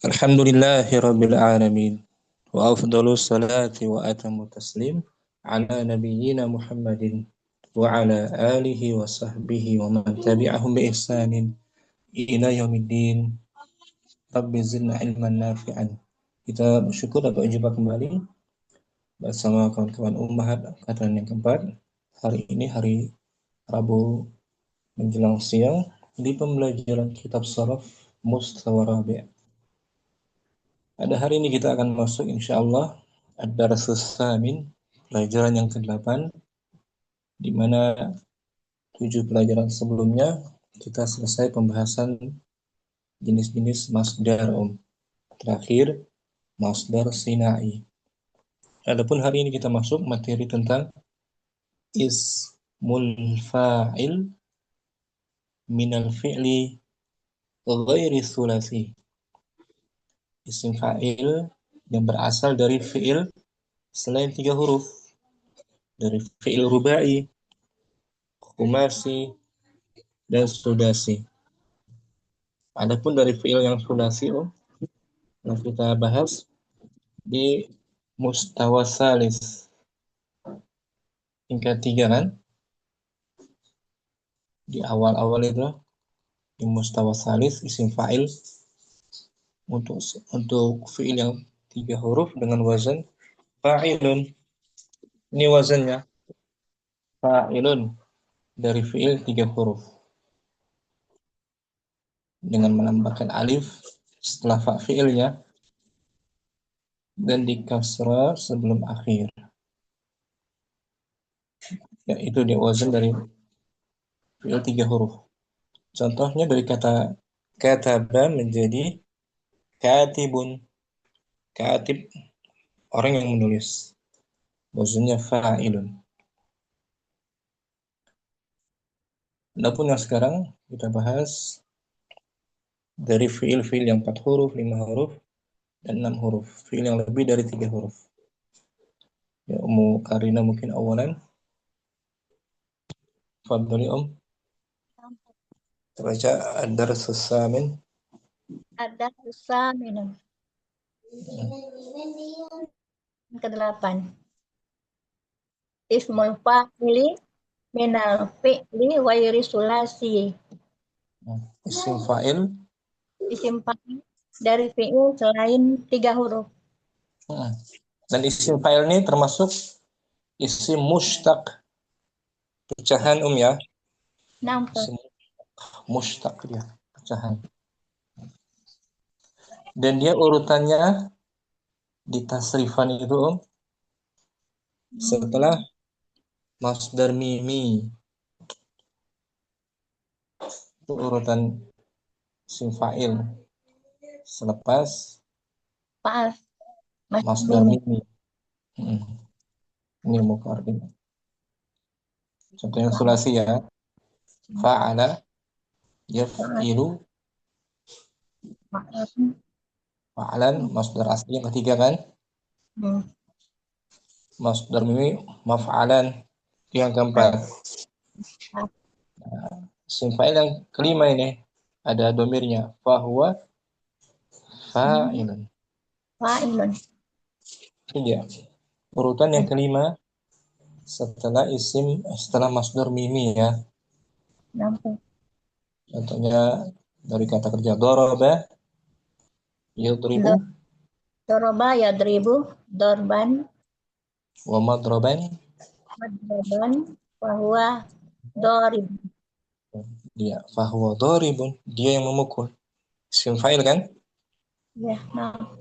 Alhamdulillahi Rabbil Alamin. Wa afdalu salati wa atamu taslim ala nabiyyina Muhammadin wa ala alihi wa sahbihi wa man tabi'ahum bi ihsanin ila yaumiddin. Rabbi zidna ilman nafi'an. Kita bersyukur dapat berjumpa kembali bersama kawan-kawan Ummahat angkatan yang keempat. Hari ini hari Rabu menjelang siang di pembelajaran kitab Sharaf Mustawa Rabi'. Pada hari ini kita akan masuk insyaallah ad-darsus tsamin, pelajaran yang ke-8, di mana 7 pelajaran sebelumnya kita selesai pembahasan jenis-jenis masdar terakhir masdar sinai. Adapun hari ini kita masuk materi tentang ismul fa'il minal fi'li ghairi tsulasi. Isim fa'il yang berasal dari fi'il selain 3 huruf, dari fi'il rubai, khumasi, dan sudasi. Adapun dari fi'il yang sudasi yang kita bahas di mustawa salis tingkat 3 kan, di awal-awal itu di mustawa salis isim fa'il untuk fi'il yang 3 huruf dengan wazan fa'ilun. Ini wazannya fa'ilun dari fi'il 3 huruf dengan menambahkan alif setelah fa fi'ilnya dan di kasrah sebelum akhir. Ya, itu dia wazan dari fi'il 3 huruf. Contohnya dari kata kataba menjadi katibun. Katib, orang yang menulis. Wazannya fa'ilun. Adapun yang sekarang kita bahas dari fi'il-fi'il yang 4 huruf, 5 huruf, dan 6 huruf. Fi'il yang lebih dari 3 huruf. Ya, Ummu Karina mungkin awalan. Fadhali Baca ad-darsus tsamin. Ada susah minum. Yang ke-8. Ismul fa'ili minal fi'li ghairi sulasi. Isim fa'il. Isim fa'il dari fi'il selain 3 huruf. Dan isim fa'il ini termasuk isim mushtaq. Pecahan ya. Nampak. Isim mushtaq dia, pecahan. Dan dia urutannya di tasrifan itu setelah masdar mimi. Itu urutan isim fa'il selepas Pas. masdar mimi. Ini mukarrim. Contohnya sulasi ya. Fa'ala yaf'ilu. Fa'alan masdar asli yang ketiga kan. Masdar mimi maf'alan yang keempat. Isim fa'il yang kelima ini ada domirnya fahuwa fa'ilun. Fa'ilun. Ini dia. Urutan yang kelima setelah masdar mimi ya. Nampak. Contohnya dari kata kerja daraba yadribu Doroba yadribu dorban wa madraban. madroban bahwa dorib. Dia fahuwa daribun, dia yang memukul. Isim fa'il kan? Ya, nah.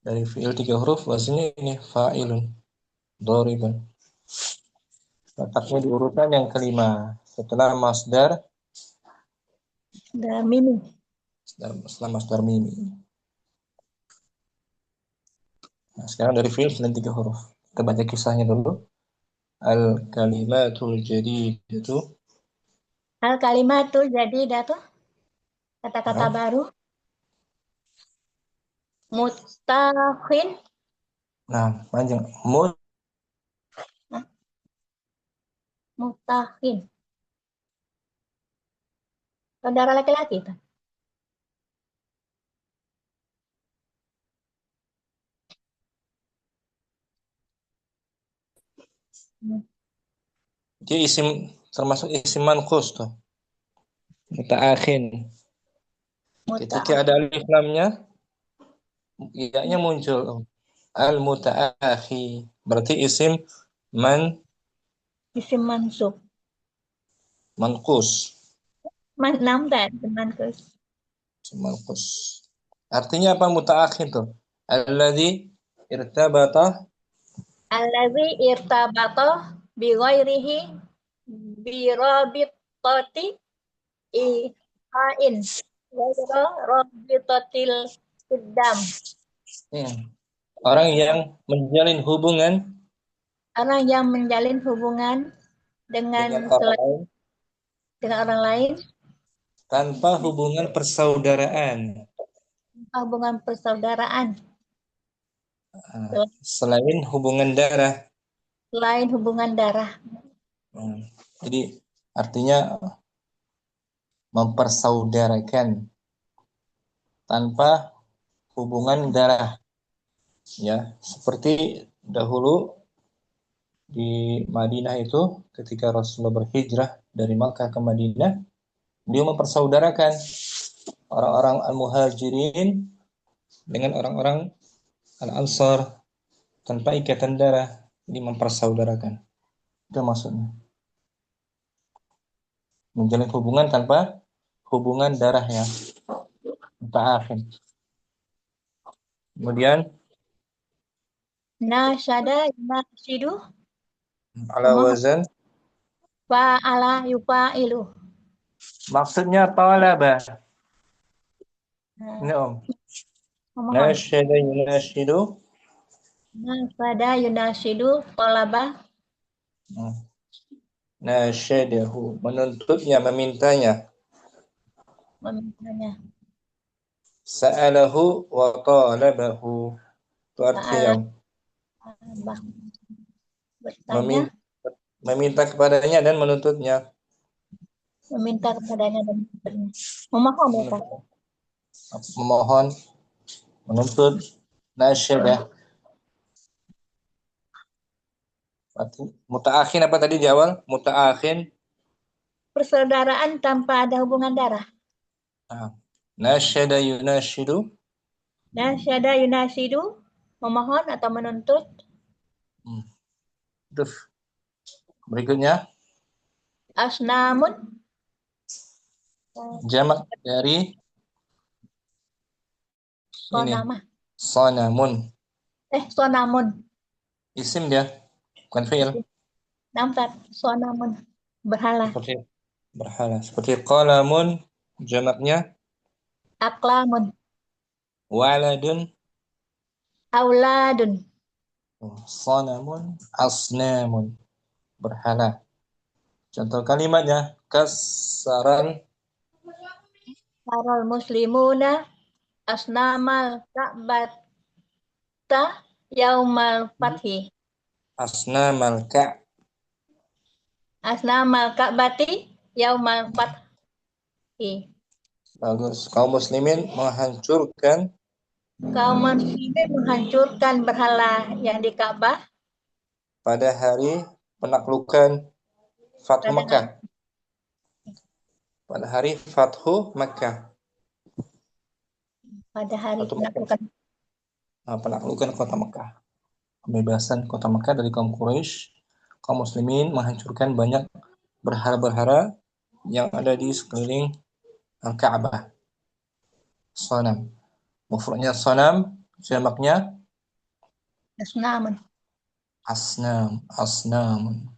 Dari fi'il 3 huruf wazinnya ini fa'ilun daribun. Letaknya di urutan yang kelima setelah masdar Mimi. setelah masdar mimi. Nah, sekarang dari fi'il selain 3 huruf. Kita baca kisahnya dulu. Al-kalimatul jadidatu. Al-kalimatul jadidah tuh kata-kata baru. Mutakhin. Nah, panjang. Mutakhin. Saudara laki-laki kan? Dia isim termasuk isim manqus tuh. Mutaakhin. Ketika Muta'akhir. ada alif lamnya, ya-nya muncul. Al-mutaakhi. Berarti isim Isim mansub. manqus. Nam dan mankus. Manqus. Artinya apa mutaakhin tuh? Alladzi irtabata Allazi irtabata bi ghairihi bi rabitati ihain. Ghaira rabitatil qidam. hmm, orang yang menjalin hubungan Orang yang menjalin hubungan dengan dengan orang lain orang lain, tanpa hubungan persaudaraan. hubungan persaudaraan Selain hubungan darah. selain hubungan darah. Jadi artinya mempersaudarakan tanpa hubungan darah, ya, seperti dahulu di Madinah itu ketika Rasulullah berhijrah dari Makkah ke Madinah, dia mempersaudarakan orang-orang Al-Muhajirin dengan orang-orang Al-Ansar tanpa ikatan darah, ini mempersaudarakan. Itu maksudnya. Menjalin hubungan tanpa hubungan darah ya. Muta'akhir. Kemudian Nasyada yunasyidu ala kumaha wazan, fa'ala yufailu. maksudnya talaba. Nah, Ini Om. kumaha Nasyada yunasyidu. nasyada yunasyidu talaba Nasyadahu, menuntutnya, memintanya. memintanya. Sa'alahu wa talabahu. Itu artinya Fa'ala Om. bertanya, Meminta kepadanya dan menuntutnya. meminta kepadanya dan menuntutnya. Memohon ya Pak. Memohon, menuntut. Nasyadah. Mutaakhin apa tadi di awal? Mutaakhin. Persaudaraan tanpa ada hubungan darah. Nasyada yunasyidu. Nasyada yunasyidu memohon atau menuntut. Terus berikutnya Asnamun jamak dari ini sonama. sonamun. Sonamun. Isim dia, bukan fi'il. Nampak sonamun berhala. Seperti berhala. Seperti qalamun jamaknya Aklamun. waladun, Auladun. sonamun asnamun, berhala. Contoh kalimatnya kasaran Sarol muslimuna asnamal ka'bata yaumal fathi. asnamal ka. Asnamal ka'bati yaumal fathi. Bagus. Kaum muslimin menghancurkan Kaum muslimin menghancurkan berhala yang di Ka'bah pada hari penaklukan Fathu pada Mekah. Pada hari Fathu Mekah. hari Fathu Mekah. penaklukan. Penaklukan kota Mekah. Pembebasan kota Mekah dari kaum Quraisy. Kaum muslimin menghancurkan banyak berhala-berhala yang ada di sekeliling Al-Ka'bah. Sonam. Mufradnya sonam, jamaknya Asnamun. asnam, asnamun.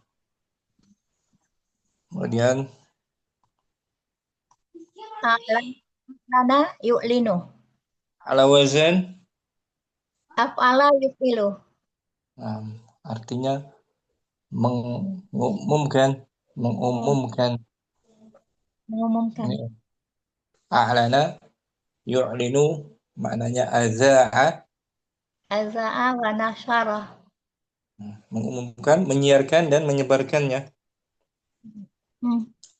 Kemudian Lana yu'linu. ala wazan, Af'ala yuf'ilu. artinya mengumumkan, mengumumkan. Mengumumkan. Ini a'lana yu'linu maknanya aza'a, Aza'a wa nasyara. mengumumkan, menyiarkan dan menyebarkannya.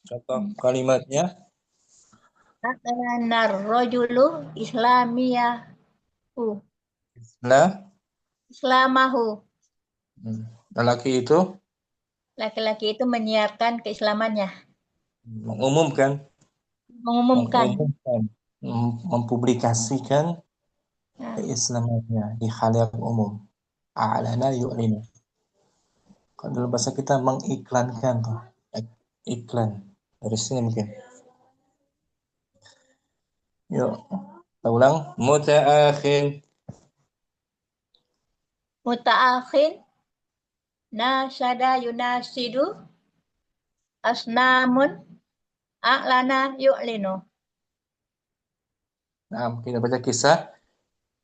Contoh kalimatnya Aklanar rojulu islamiyahu. nah, Islamahu. lelaki itu laki-laki itu menyiarkan keislamannya, mengumumkan, mengumumkan. mempublikasikan Nah, keislamannya di khalayak umum. A'lana yu'linu. Kalau dalam bahasa kita mengiklankan tuh. Iklan. Dari sini mungkin. Yuk, kita ulang. Muta'akhir. muta'akhin, nasyada yunasidu, asnamun, a'lana yu'linu. Nah, kita baca kisah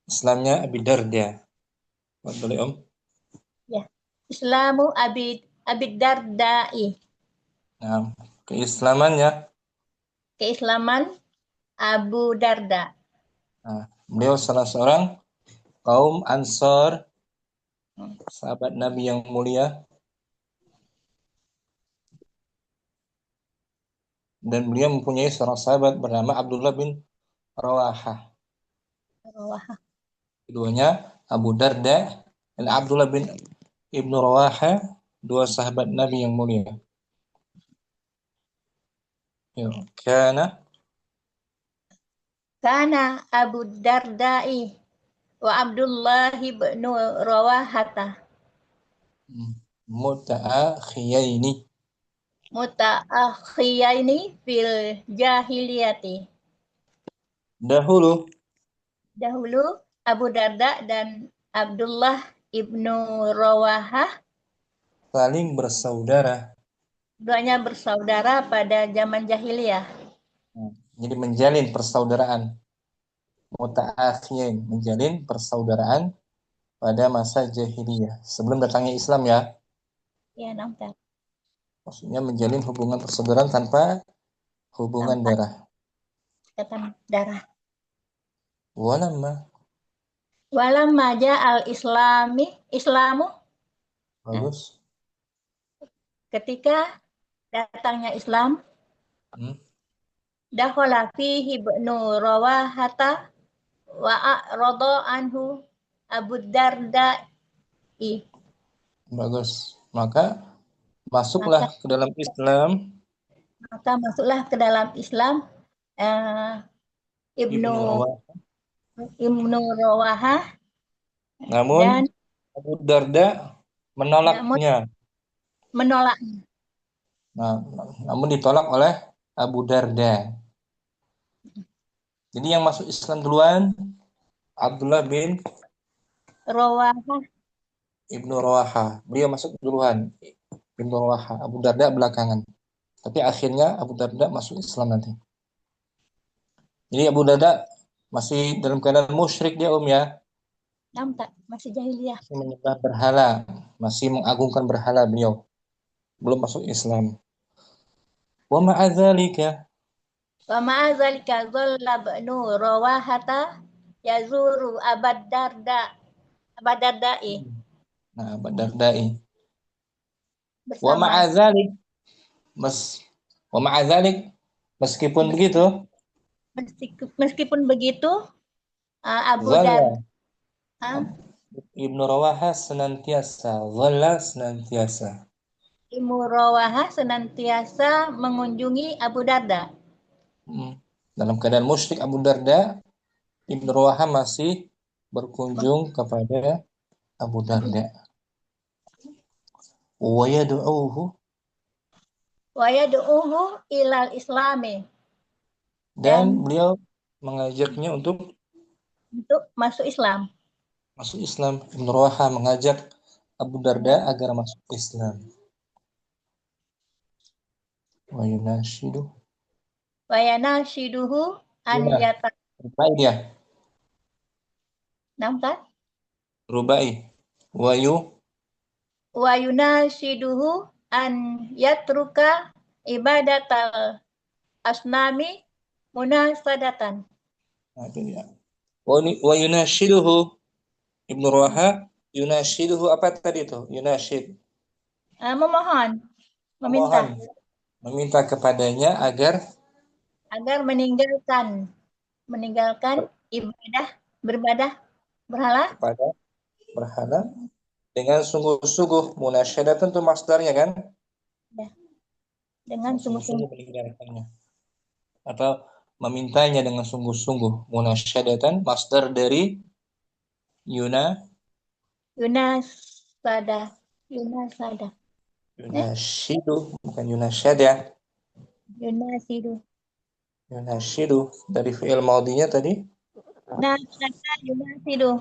Islamnya Abi Darda. Boleh Om? Ya. Islamu Abid Dardai. Nah, keislamannya. Keislaman Abu Darda. Nah, beliau salah seorang kaum Ansor, sahabat Nabi yang mulia, dan beliau mempunyai seorang sahabat bernama Abdullah bin Rawahah. Keduanya Abu Darda dan Abdullah bin Ibnu Rawahah, dua sahabat Nabi yang mulia. Kana Abu Dardai wa Abdullah bin Rawahata Muta'akhiyaini. mutaakhiyaini fil jahiliyati. Dahulu Abu Darda dan Abdullah ibnu Rawahah saling bersaudara. keduanya bersaudara pada zaman jahiliyah. Jadi menjalin persaudaraan. Muta'akhiyain, menjalin persaudaraan pada masa jahiliyah. Sebelum datangnya Islam ya. Ya, nampak. Maksudnya menjalin hubungan persaudaraan tanpa hubungan darah. Darah. Walamma. Walamma Islamu Bagus. ketika datangnya Islam, dakhala fihi ibnu Rawahata wa a'rada anhu Abu Darda. Bagus. Maka masuklah ke dalam Islam. Maka masuklah ke dalam Islam Ibnu Rawahah. Namun dan Abu Darda menolaknya. Nah, namun ditolak oleh Abu Darda. Jadi yang masuk Islam duluan Abdullah bin Rawahah. Ibnu Rawahah. Beliau masuk duluan. Ibnu Rawahah. Abu Darda belakangan. Tapi akhirnya Abu Darda masuk Islam nanti. Jadi Abu Darda masih dalam keadaan musyrik dia ya. Masih jahiliyah. Masih menyembah berhala. Masih mengagungkan berhala beliau. Belum masuk Islam. Wa ma'adzalika. Wa ma'adzalika dhalla ibnu Rawahata yazuru Abad Dardai. Nah, Abad Dardai. Wa ma'adzalik meskipun begitu Abu Darda Ibnu Rawahah senantiasa Ibnu Rawahah senantiasa mengunjungi Abu Darda. Dalam keadaan musyrik Abu Darda, Ibnu Rawahah masih berkunjung kepada Abu Darda. Wa yad'uhu ilal islami. Dan beliau mengajaknya untuk masuk Islam. Ibnu Rawahah mengajak Abu Darda agar masuk Islam. Wa yanashiduhu an yata. Rubai dia. Nampak? Rubai. Wa yunashiduhu an yatruka ibadatal asnami munasadatan. Nah, itu dia. Wa yunashiduhu Ibnu Rawahah yunashiduhu apa tadi itu? Yunashid. Memohon, meminta kepadanya agar meninggalkan beribadah berhala kepada berhala dengan sungguh-sungguh. Munasyadatan itu masdarnya kan? Ya, dengan sungguh-sungguh sungguh-sungguh. meninggalkannya atau memintanya dengan sungguh-sungguh. Munasyadatan masdar dari yuna Yunasada. Yunasada. yunashidu, bukan yunasyada. Yunasidu. Yunashidu dari fi'il maudinya tadi. Nasada yunasidu.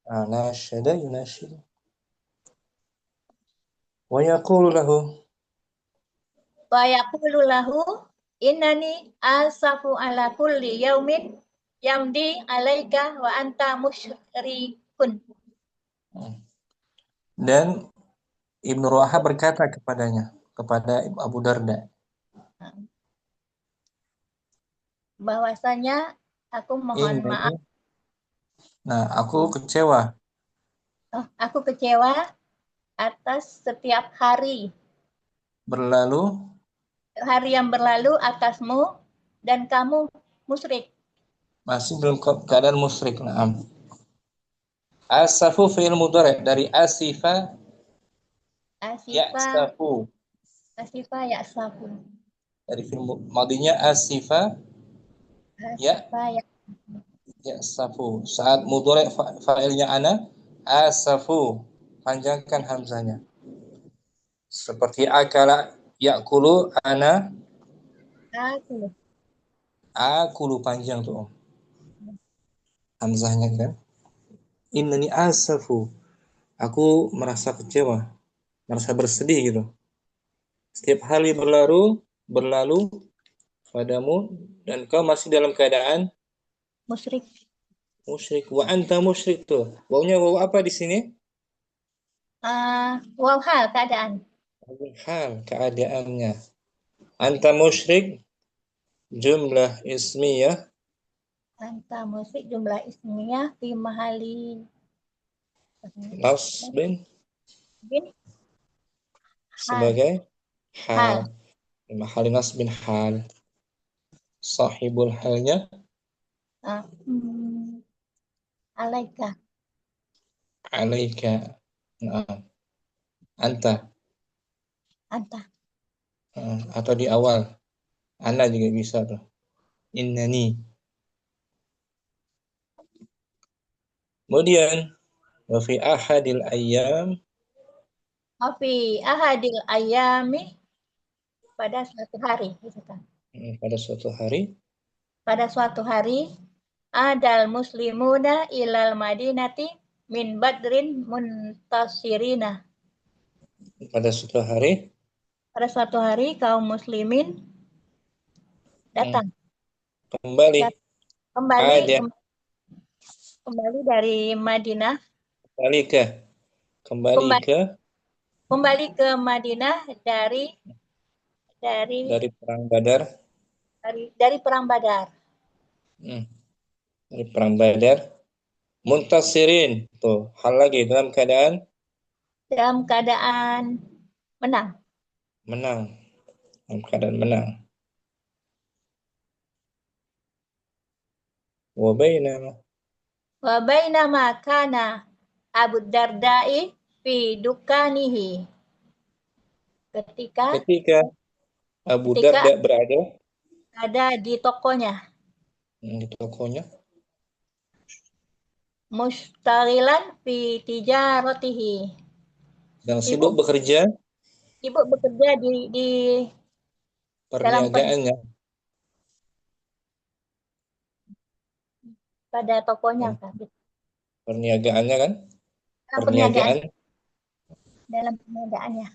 Nasyada yunashidu. Wa yaqulu lahu, Wa yaqulu lahu innani asafu ala kulli yaumin yamdi alaika wa anta musyrikun. dan Ibnu Ruaha berkata kepadanya, kepada Abu Darda, Bahwasanya aku mohon ini, maaf. nah aku kecewa Aku kecewa atas setiap hari berlalu yang berlalu atasmu dan kamu musyrik. masih dalam keadaan musyrik. Naam. Asafu fi'il mudhari dari asifa Asifa, ya'safu. asifa ya safu. Dari fi'il madinya asifa Asifa ya. ya'safu. Saat mudhari fa'ilnya ana asafu. Panjangkan hamzanya. Seperti akala ya'kulu ana Aku. akulu panjang tuh Om. Hamzahnya kan. Innani asafu. Aku merasa kecewa, merasa bersedih gitu. Setiap hari berlalu padamu dan kau masih dalam keadaan Musyrik. musyrik. Wa anta musyrik tuh. Wawnya waw apa di sini? Wow hal keadaan. Hal keadaannya. Anta musyrik jumlah ismiyah Anta musyrik jumlah ismiyah fi mahali nasbin bin hal. sebagai hal. Hal. Mahali nasbin hal. Sahibul halnya Ah, alaika. alaika. Nah, anta. Anta. Atau di awal. Ana juga bisa tuh. Innani. Kemudian wa fi ahadil ayyam Fi ahadil ayami pada suatu hari. Gitu kan. pada suatu hari Pada suatu hari adal muslimuna ilal madinati min badrin muntasirina. pada suatu hari Pada suatu hari kaum muslimin datang. kembali Kembali ada kembali dari Madinah. kembali ke kembali Kembali, ke kembali ke Madinah dari dari dari perang Badar dari perang Badar. hmm, dari perang Badar muntasirin tuh hal lagi Dalam keadaan menang. menang dalam keadaan menang wa bainama Wa bainama kana Abu Darda'i fi dukanihi. Ketika ketika Abu ketika Darda berada ada di tokonya, di tokonya mustaghilan fi tijaratihi. dan sibuk Sibuk bekerja sibuk bekerja di dalam perniagaannya pada tokonya kan. perniagaannya kan Dalam perniagaan, perniagaan dalam perniagaannya.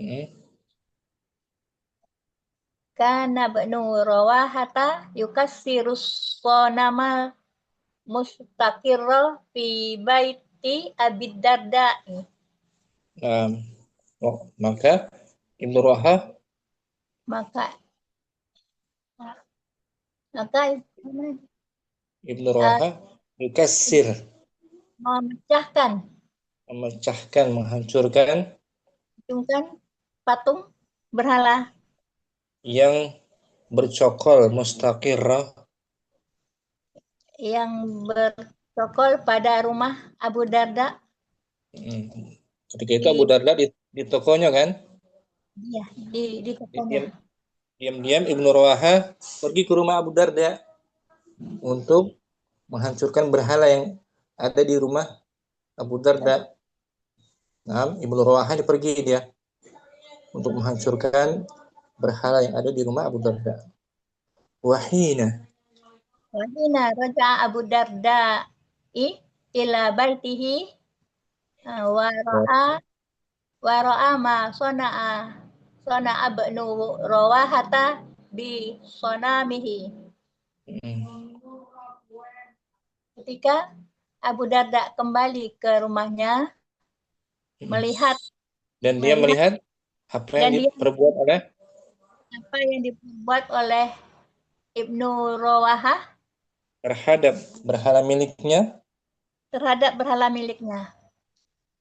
hmm, Kana ba'nu rawahata yukassirus sonamal mustaqirra fi baiti Abid Darda'i. nah, maka Ibnu Roha Maka maka Ibnu uh, Roha yukassir memecahkan memecahkan menghancurkan patung berhala yang bercokol mustaqirrah yang bercokol pada rumah Abu Darda ketika itu Abu di Darda di tokonya kan Iya, di tokonya. Diam-diam Ibnu Rawaha pergi ke rumah Abu Darda untuk menghancurkan berhala yang ada di rumah Abu Darda. Nah, Ibnu Rawaha pergi dia untuk menghancurkan berhala yang ada di rumah Abu Darda. Wahina. Wahina raja Abu Darda ila baitihi wa ra'a ma sona'a bnu rawahata bi sonamihi. Ketika Abu Darda kembali ke rumahnya, melihat dan dia melihat apa yang diperbuat oleh Ibnu Rawahah terhadap berhala miliknya.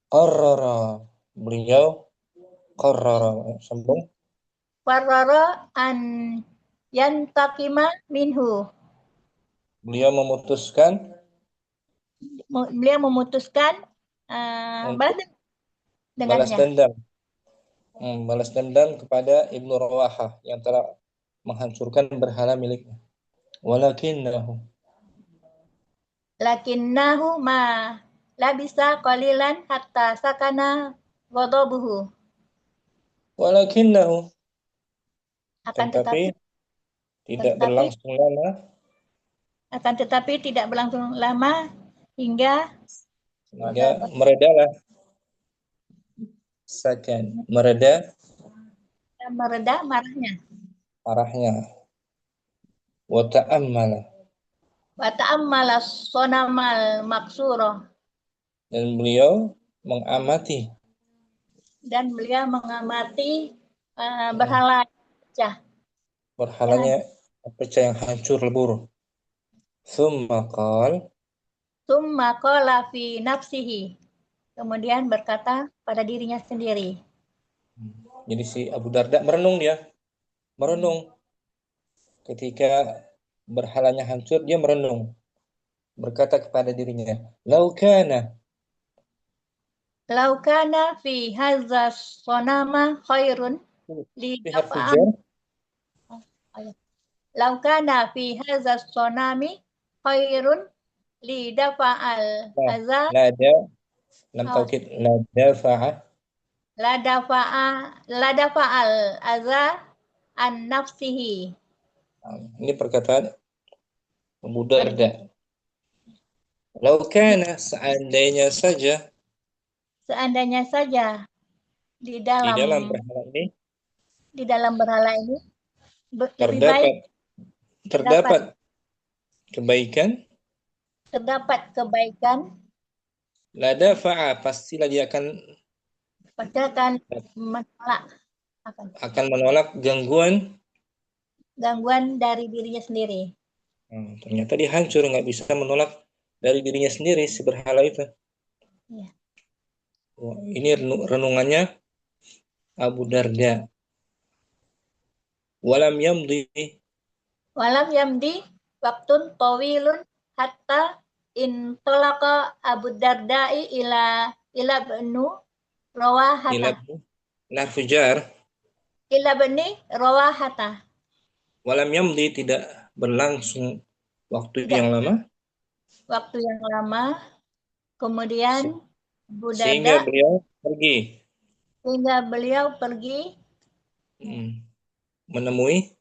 Qarrara, beliau qarrara, sambung. Qarrara an yantakima minhu. Beliau memutuskan balas dendam. Balas dendam kepada Ibnu Rawahah yang telah menghancurkan berhala miliknya. Lakinnahu ma labisa qalilan hatta sakana ghadabuhu. Walakinnahu, tetapi tidak berlangsung lama. Akan tetapi tidak berlangsung lama hingga meredalah. Sakan, mereda marahnya. Wa ta'ammala sonamal maksurah. Dan beliau mengamati berhala pecah. Berhalanya pecah yang hancur lebur. Tsumma qala fi nafsihi. Kemudian berkata pada dirinya sendiri. Jadi si Abu Darda merenung. Ketika berhalanya hancur, dia merenung. Berkata kepada dirinya, Laukana fi hadza sonama khairun li dafa'a. Laukana fi hadza sonami khairun li dafa'al azza. La dafa'al azza an nafsihi. Ini perkataan Abu Darda. Laukana, seandainya saja di dalam berhala ini terdapat kebaikan, lada fa'a, pastilah dia akan menolak gangguan dari dirinya sendiri. Ternyata dia hancur, nggak bisa menolak dari dirinya sendiri si berhala itu. Ya. Ini renungannya Abu Darda. Walam yamdi waktun tawilun hatta intolaqa Abu Darda'i ila bnu Rawahata. Ila bni Rawahata. Walam yamdi, tidak berlangsung waktu yang lama. Kemudian Abu Darda sehingga beliau pergi menemui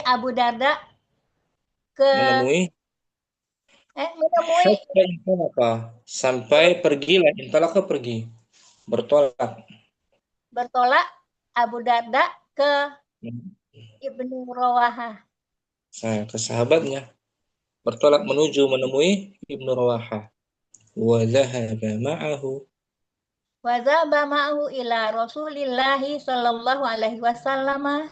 Abu Darda sampai pergilah pergi bertolak Abu Darda ke Ibnu Rawahah, ke sahabatnya, bertolak menemui Ibnu Rawahah. Wa dhahaba ma'ahu ila Rasulillahi sallallahu alaihi wasallam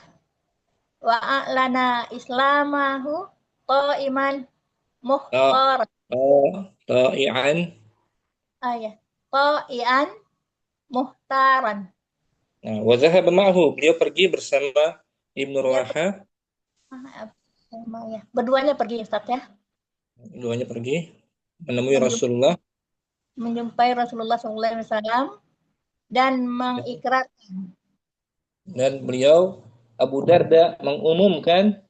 wa a'lana islamahu qa'iman muhtar. Ta'ian muhtaran. Wa dhahaba ma'ahu, beliau pergi bersama Ibnu Rawahah. Berduanya pergi, Ustaz ya. Keduanya pergi menemui Rasulullah, menjumpai Rasulullah SAW dan mengikrarkan Dan beliau Abu Darda mengumumkan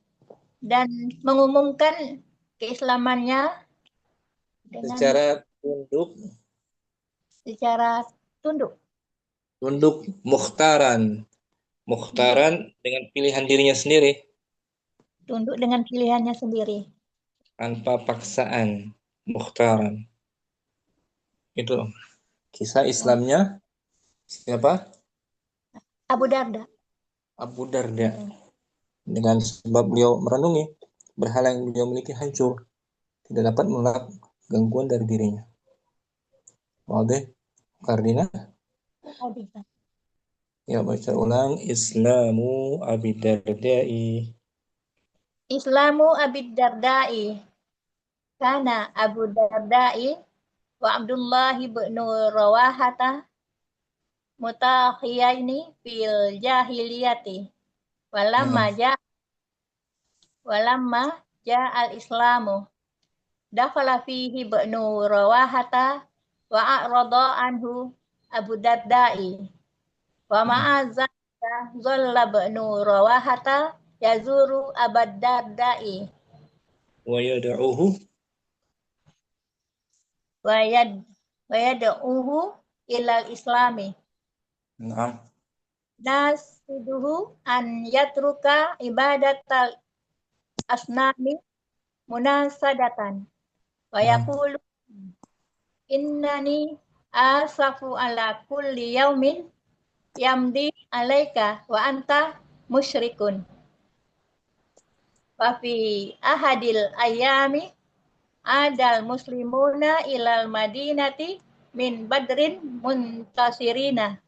keislamannya dengan secara tunduk tunduk mukhtaran dengan pilihan dirinya sendiri dengan pilihannya sendiri. tanpa paksaan, mukhtaran. Itu kisah Islamnya siapa? Abu Darda. Abu Darda. Dengan sebab beliau merenungi berhala yang beliau miliki hancur, tidak dapat menolak gangguan dari dirinya. Wadah, Kardina? Ya, baca ulang. Islamu Abi Dardai. Islamu Abi Dardai. Kana Abu Dardai wa Abdullah bin Rawahata mutakhiyaini fil jahiliyati. Walamma ja walamma ja al-Islamu dakhala fihi ibnu Rawahata wa a'rada anhu Abu Dardai wa ma'azza zalla ibnu Rawahata yazuru Abu Dardai Wa yad'uhu wa yad'uhu ilal islami Naam. nasiduhu an yatruka ibadatal asnami munasadatan wa yaqulu innani asafu ala kulli yaumin yamdi alaika wa anta musyrikun wa fi ahadil ayami adal muslimuna ilal madinati min badrin muntasirina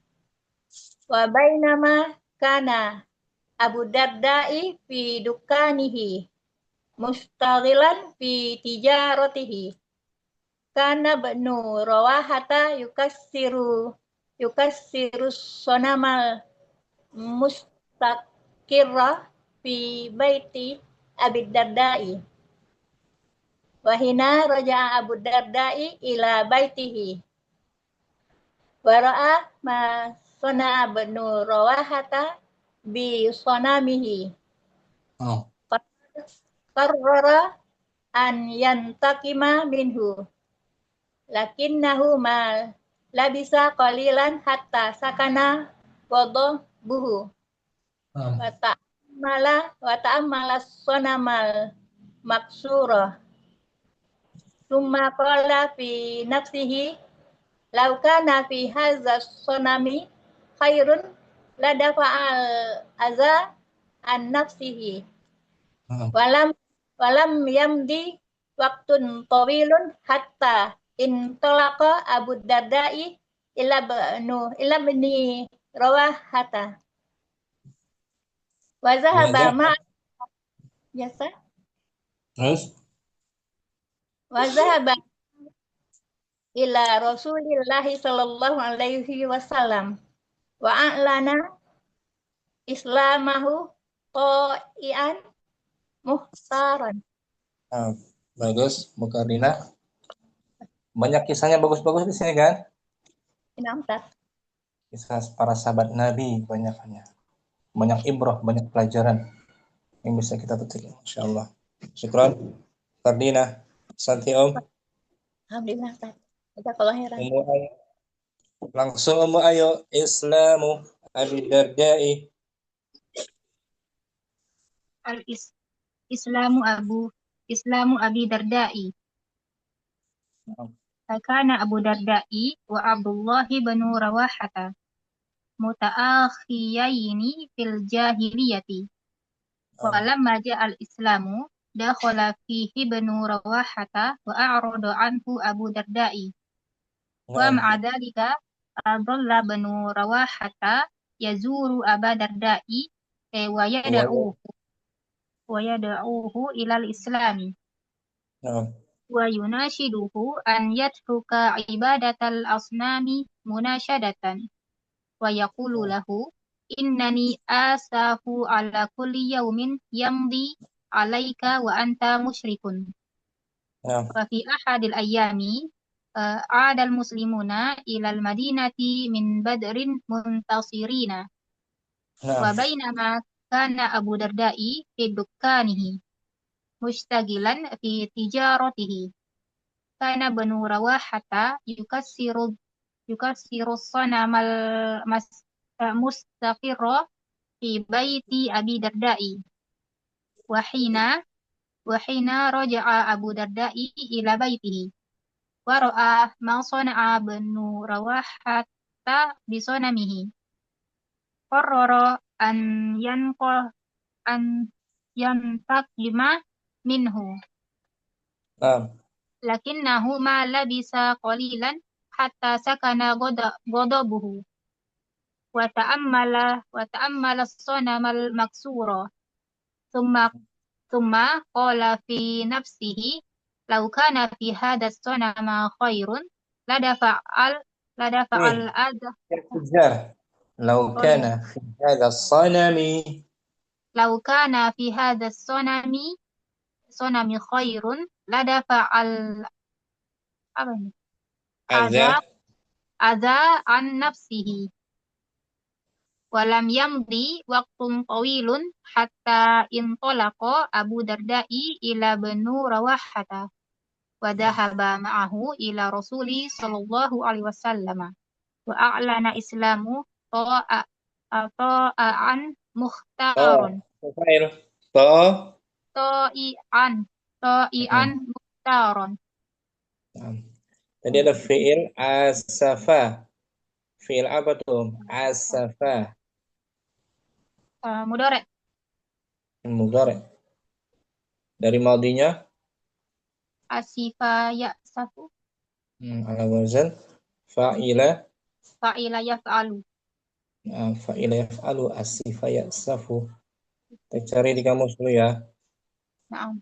wa bainama kana Abu Dardai fi dukanihi mustaghilan fi tijaratihi kana banu Rawahata yukassiru sonamal mustaqirra fi baiti Abi Dardai wa hina raja'a Abu Dardai ila baitihi wa ra'a ma sana'a banu Rawahata bi sonamihi qarrara an yantakima minhu lakinnahu ma labisa qalilan hatta sakana buhu wa ta'ammala sonamal maksura summa qala fi nafsihi law kana fi hadza sonami khairun ladafa'al aza an nafsihi walam yamdi waktun tawilun hatta intolaqa Abu Dardai ila bni Rawahata wa zahaba ma biasa wa zahaba ila Rasulillah sallallahu alaihi wasallam wa a'lana islamahu qa'ian muhtaran. Bagus, Bu Kardina. Banyak kisahnya bagus-bagus di sini kan? Kisah para sahabat Nabi banyakannya. Banyak ibrah, banyak pelajaran yang bisa kita petik, insyaallah. Syukran, Kardina. Santi Om. Alhamdulillah, Ustaz. Jazakallah khairan. Langsung Om ayo. Islamu Abi Dardai. Islamu Abi Dardai. Kana Abu Dardai wa Abdullah bin Rawahata mutaakhiyaini fil jahiliyati. Walamma ja'al Islamu dakhala fihi banu Rawahata wa a'rada anhu Abu Dardai. Wa ma'a dhalika dhalla banu Rawahata yazuru Abu Dardai wa yad'uhu ilal islami. Wa yunashiduhu an yatruka ibadatal asnami munashadatan wa yaqulu lahu innani asafu ala kulli yawmin yamdi alaika wa anta musyrikun wa fi ahadil ayami adal muslimuna ilal madinati min badrin muntasirina Nah, وبينما كان أبو الدرداء في دكانه مشتغلا في تجارته كان بنو رواحة يكسر الصنم المستقر في بيت أبي الدرداء وحين رجع أبو الدرداء إلى بيته ورأى ما صنع بنو رواحة بصنمه قرر أن أن ينتقم منه nah, لكنه ما لبث قليلا حتى سكن غضبه وتأمل الصنم المكسور ثم ثم قال في نفسه لو كان في هذا الصنم خير لدفع الأذى التجار لو oh ya كان في هذا الصنم لو كان في هذا صنم خير لدفع apa ini? أذى أذى عن نفسه ولم يمضي وقت طويل حتى انطلق أبو الدرداء إلى بنو رواحة وذهب معه إلى رسول صلى الله عليه وسلم وأعلن إسلامه طائعا مختارا فاعل طا طائعا طائعا Mm-mm. مختارا Nah, tadi ada fiil asafa. Fiil apa tuh? Asafa. مضارع Mudhari. Dari maudinya أسف يأسف ala wazan fa'ila. فعل يفعل Nah, fa'ila yaf'alu asifa ya'safu. Kita cari di kamus dulu ya. نعم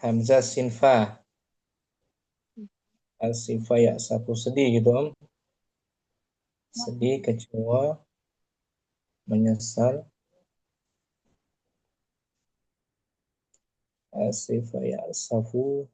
Hamzah sinfa. Asifa ya'safu. Sedih gitu om. Sedih, kecewa, menyesal. Asifa ya'safu.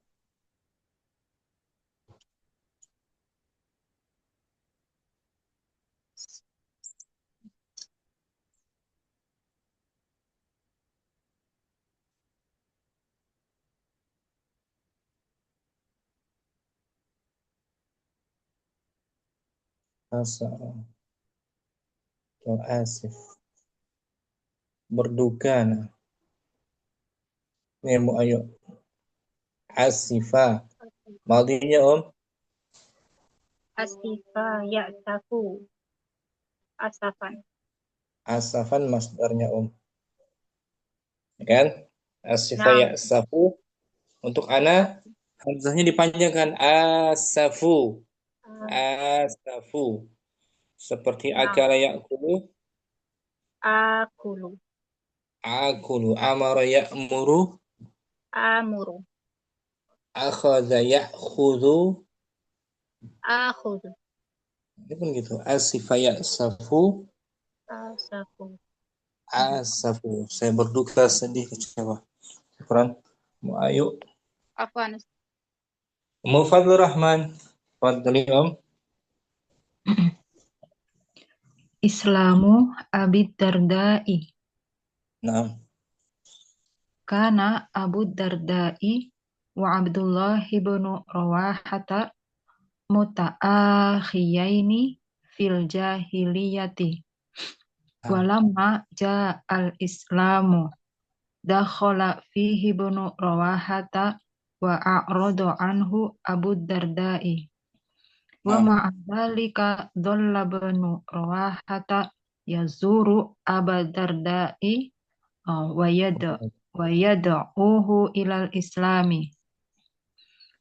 Asara. Atau asif. Berduka. Nah. Ini ayo. Asifa. Maudinya om. أسف يأسف أسفا Asafan masdarnya om. Kan? Asifa نعم ya'safu. Untuk ana hamzahnya dipanjangkan asafu. Asafu. Seperti نعم akala ya'kulu, آكل akulu, amara ya'muru, آمر akhadha ya'khudhu. آخذ Ini pun gitu. Asifa ya'safu, أسف asafu. Saya berduka, sedih, kecewa. Syukran. Ayo. عفوا Mufadlur Rahman. Fadli om. Islamu Abi Dardai. Nah. Kana Abu Dardai wa Abdullah ibn Rawahata muta'akhiyaini fil jahiliyati. Walamma ja'al islamu dakhala fihi ibn Rawahata wa a'radu anhu Abu Dardai. Wa Nah. ma'adzalika dhalla ibn Rawahata yazuru Abu Dardai wa yad'uhu ilal islami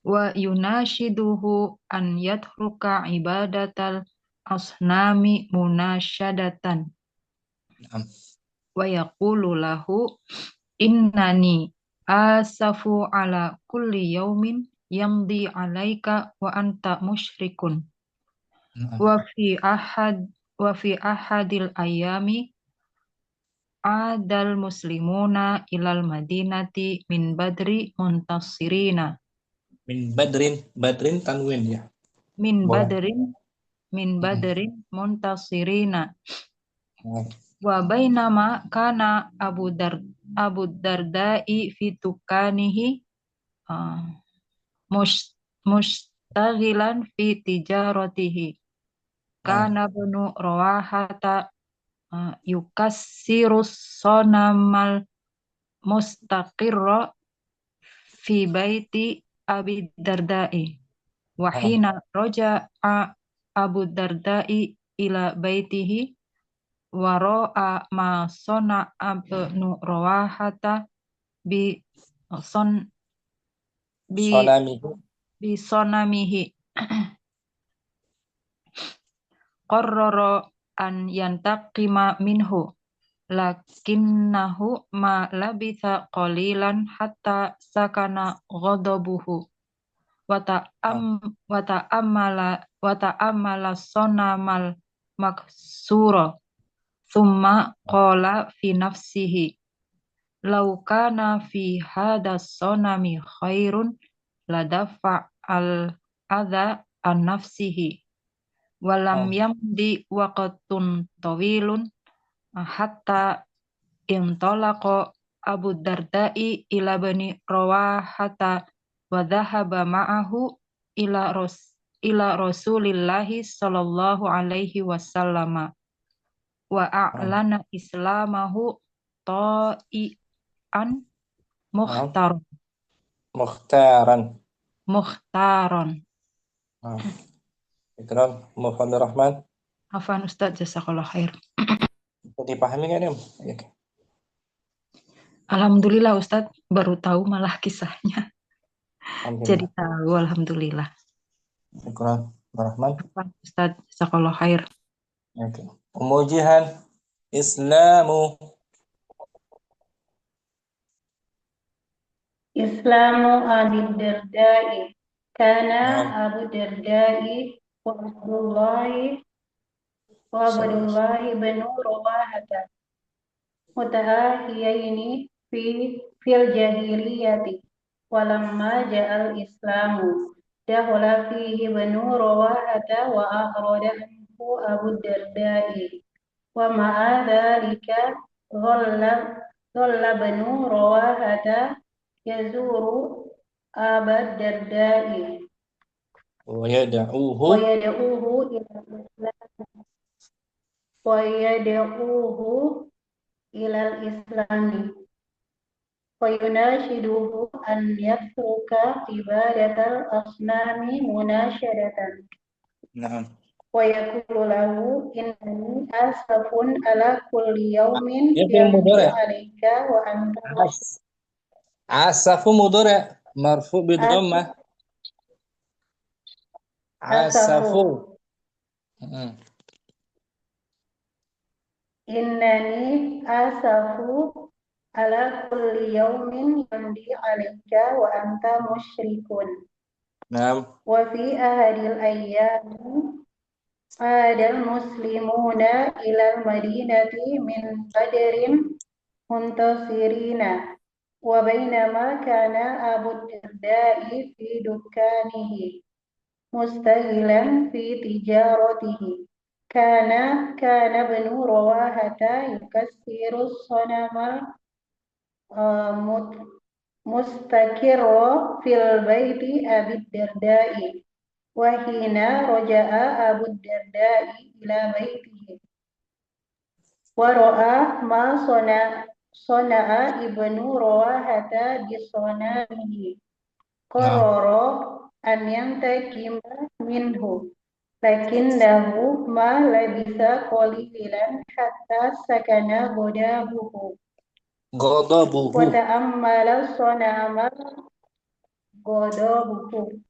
wa yunashiduhu an yatruka ibadatal asnami munasyadatan Nah. wa yaqulu lahu innani asafu ala kulli yaumin yamdi alaika wa anta musyrikun Nah. wa fi ahadil ayami adal muslimuna ilal madinati min badri muntasirina Min badrin tanwin ya. min Boleh. badrin muntasirina Nah, Wa bainama kana Abu Darda'i fi tukanihi mustaghilan fi tijaratihi. Kana Banu Rawahata yukassirus sonamal mustaqirra fi baiti Abi Darda'i. Wahina roja'a Abu Darda'i ila baitihi waro'a ma sona'a Banu Rawahata bi sonamihi qarrara an yantaqima minhu lakinnahu ma labitha qalilan hatta sakana ghadabuhu wa ta'ammala sonamal maksura thumma qala fi nafsihi law kana fi hada sonami khairun ladafa al adha an nafsihi walam yamdi waqtun tawilun hatta intalaqa Abu Darda'i ila Bani Rawahata wa dhahaba ma'ahu ila Rasulillahi sallallahu alaihi wasallam wa a'lana islamahu ta'ian mukhtaran. Ikram, Muhammad Rahman. Afan Ustaz, jazakallah khair. Dipahami nggak nih? Alhamdulillah Ustaz, baru tahu malah kisahnya. Jadi tahu, alhamdulillah. Ikram, Rahman. Afan Ustaz, jazakallah khair. Oke. Ummu Jihan, Islamu Abi Darda'i. Kana Abu Darda'i wa Abdullahi banu Rawahata mutahiyaini fil jahiliyati walamma ja'al islamu dakhala fihi banu Rawahata wa akhrada anhu Abu Darda'i wa ma'a dhalika dhalla banu Rawahata yazuru Abu Darda'i wa yad'uhu ilal islami wa yunashiduhu an yatruka ibadatal asnami munasyadatan. Naam. Wa yaqulu lahu innani asafun ala kulli yawmin yamdu alayka wa anta asafu mudhari' marfu bi dhammah. Asafu. Innani asafu ala kulli yawmin yamdi alayka wa anta musyrikun. Naam. Wa fi ahadil ayyami adal muslimuna ilal madinati min badrin muntasirina wa bainama kana Abu Darda'i fi dukkanihi mustahilan fi tijaratihi kana Banu Rawahata yukassiru sonama mustakirra fil baiti Abi Darda'i wa hina roja'a Abu Darda'i ila baitihi wa ra'a ma sona'a Ibnu Rawahata bi sonamihi qarara an yantakima minhu lakinnahu ma labisa qalilan hatta sakana ghadabuhu wa ta'ammala sonama ghadabuhu.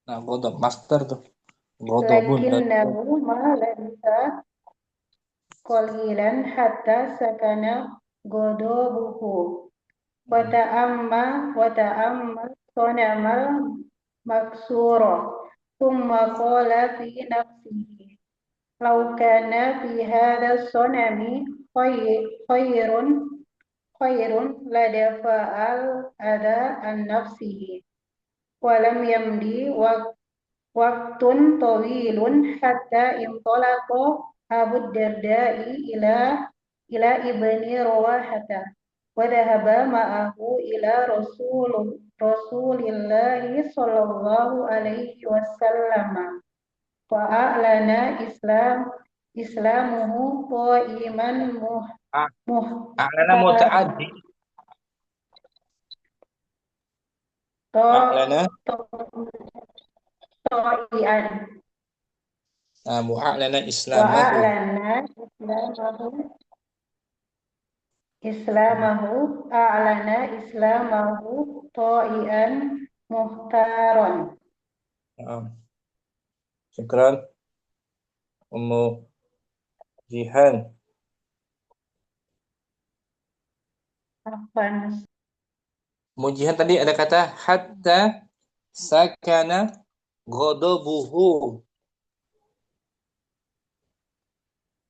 Nah, ghadab master tuh. Ghadabun. Lakinnahu ma labisa qalilan hatta sakana ghadabuhu wa ta'amma sonama maksura thumma qala fi nafsihi law kana fi hadha sonami khairun la dafa'al adha an nafsihi wa lam yamdi waqtun tawilun hatta intalaqa Abu Darda'i ila إلى ابن رواحة وذهب معه إلى رسول الله صلى الله عليه وسلم وأعلن إسلامه قائما أعلن متعدي. أعلن طائعا وأعلن إسلامه وأعلن أعلن إسلامه طائعا مختارا. شكرا أم جيهان. Mujihan tadi ada kata hatta sakana ghadabuhu.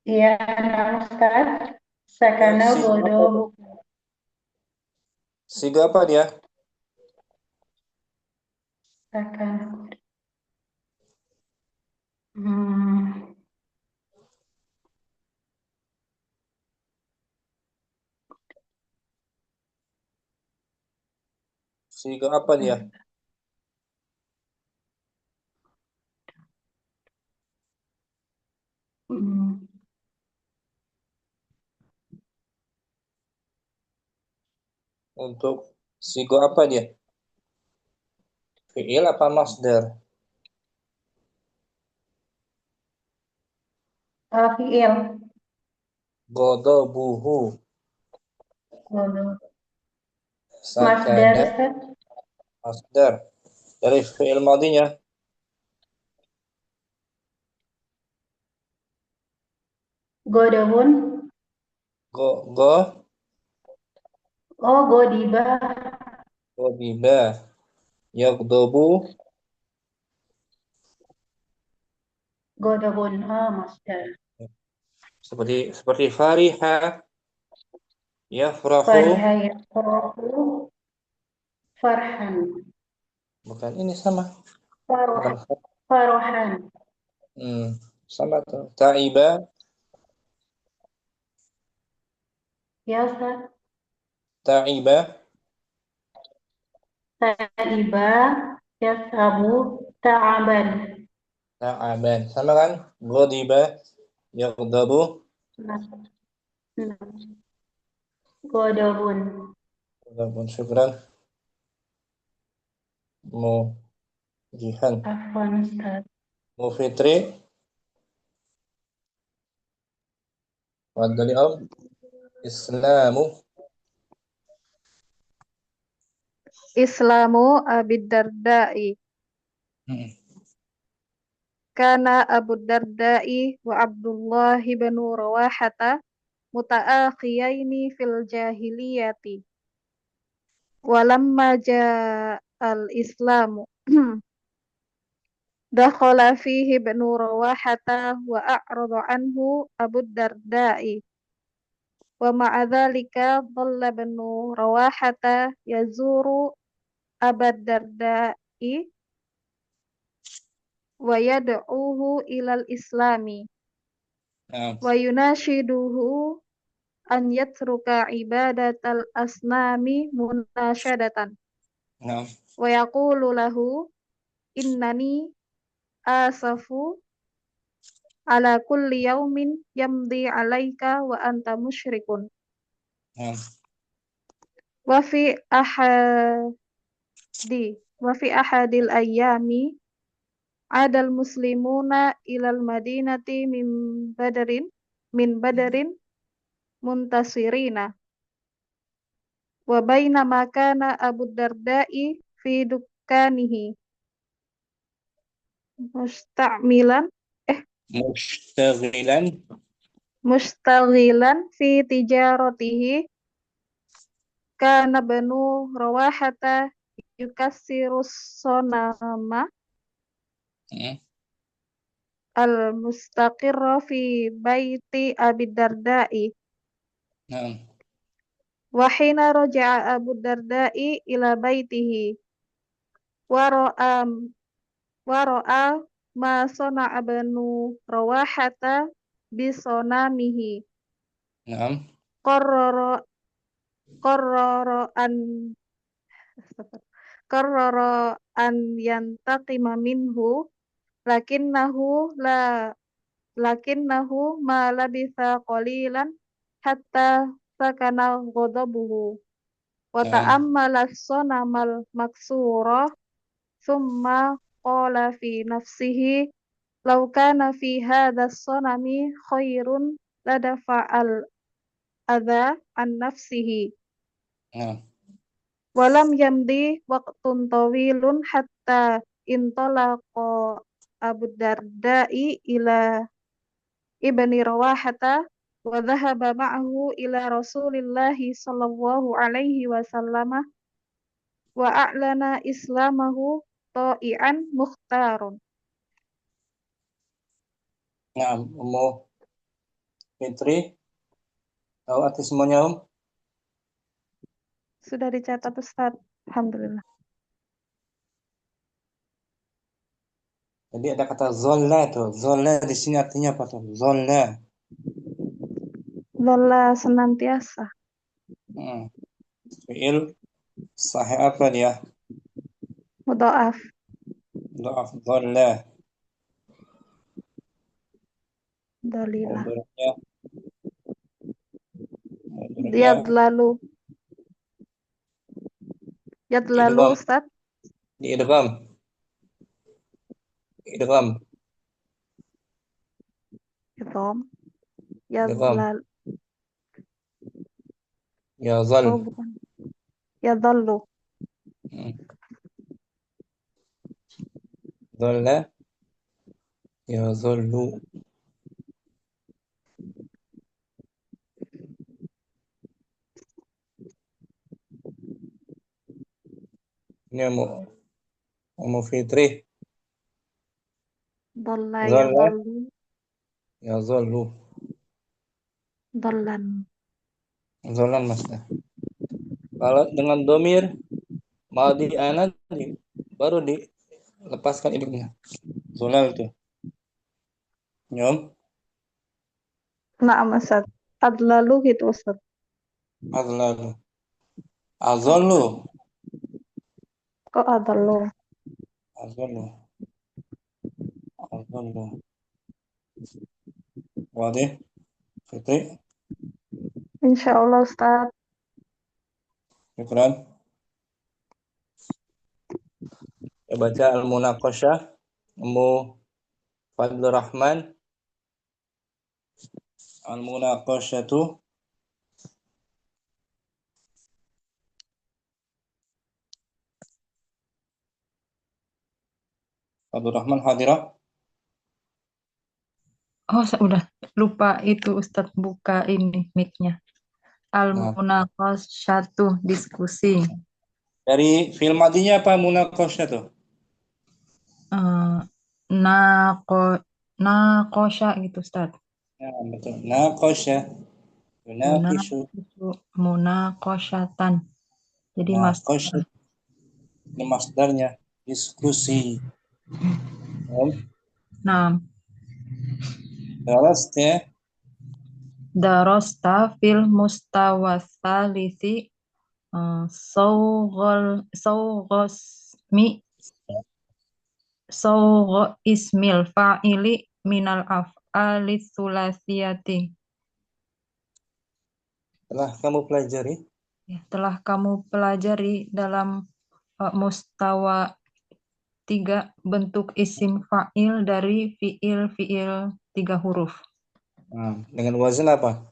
Iya, Ustaz. Sakana ghadabuhu. Siga apa dia? Sakana. Siga apa dia? Untuk siga apa dia? Fi'il apa masdar? Fi'il. Ghadabuhu. Masdar, Sakana Ustaz. masdar. Dari fi'il madinya Godabun. go Oh, godiba. godiba yaghdabu Godabun. Masdar. seperti fariha yafrahu. Fariha yafrahu farhan. Bukan ini sama. Bukan Farohan. sama tuh. Ta'iba Ya, Ustaz. ta'iba Ta'iba yasabu ta'aban. ta'aban. Sama kan? Ghadiba yaghdabu. Godabun. Ghadabun. Syukran. Mu Jihan. Afwan, Ustaz. Mu Fitri. Wadali Om. Islamu Abi Dardai. Kana Abu Dardai wa Abdullah bin Rawahata muta'akhiyaini fil jahiliyati. Walamma ja'al Islamu dakhala fihi bin Rawahata wa a'rada anhu Abu Dardai. Wa ma'adzalika dhalla bin Rawahata yazuru Abu Dardai wa yad'uhu ilal islami wa yunashiduhu an yatruka ibadatal asnami munasyadatan wa yaqulu lahu innani asafu ala kulli yaumin yamdi alaika wa anta musyrikun wa fi ahadil ayyami adal muslimuna ilal madinati min badarin muntasirina wa baina makana Abu Dardai fi dukkanihi mustaghilan fi tijaratihi kana banu Rawahata yukassirus sonama al-mustaqirra fi baiti Abi Dardai. Wa hina raja'a Abu Dardai ila baitihi wa ra'a ma sana'a banu Rawahata bi sonamihi Naam. Qarrara qarrara an qarrara an yantaqima minhu lakinnahu la lakinnahu ma labitha qalilan hatta sakana ghadabuhu wa Naam. ta'ammala as-sanamal maksura thumma qala fi nafsihi law kana fi hadha as-sanami khairun ladafa'al adha an nafsihi Naam. walam yamdi waqtun tawilun hatta intalaqa Abu Darda'i ila ibni Rawahata wa dhahaba ma'ahu ila Rasulillahi sallallahu alaihi wasallam wa a'lana islamahu ta'ian mukhtarun. Naam. Ummu Fitri, tahu arti semuanya, Sudah dicatat Ustaz. Alhamdulillah. Jadi ada kata zolla tuh. Zolla di sini artinya apa tuh? Zolla. Dhalla senantiasa. Fi'il sahih apa dia? Mudha'af. Dhaaf zolla. Dalilah. Mudhari'nya Yadlalu. Yadlalu idgham. Ustaz. Di idgham. Idgham. Idgham. Idgham. Yadlal. Ya zal. Oh bukan. Yadhallu. Zolla. Ya zollu. Ini Ummu Fitri. Dhalla Zolla. yadhallu. Ya zollu. Dhallan. Zolan maksudnya. Kalau dengan domir madi ana baru dilepaskan hidupnya. Zolal itu. Nyom. Na'am Ustaz. Adlalu gitu Ustaz. Azlalu. Azallu. Kok adallu? Azallu. Azallu. Wadih. Fitri. Insyaallah Ustaz. Syukran. Kita baca Al-Munaqasyah. Ummu Fadlur Rahman. Al-Munaqasyatu. Fadlur Rahman hadirah. Oh, saya udah lupa itu Ustadz buka ini mic-nya. Al-Munaqasyatu diskusi. Dari film madinya apa Munaqasyah tuh? Eh, Naqosya gitu Ustadz. Ya, betul. Naqasyah. Yunaqishu. Munaqasyatan. Jadi Naqasyah. Ini masdarnya. Diskusi. Nah, Darasta. darosta fil mustawasalisi sawgo ismil fa'ili minal af'ali sulasiyati. Telah kamu pelajari Ya, telah kamu pelajari dalam mustawa 3 bentuk isim fa'il dari fi'il 3 huruf. dengan wazan apa?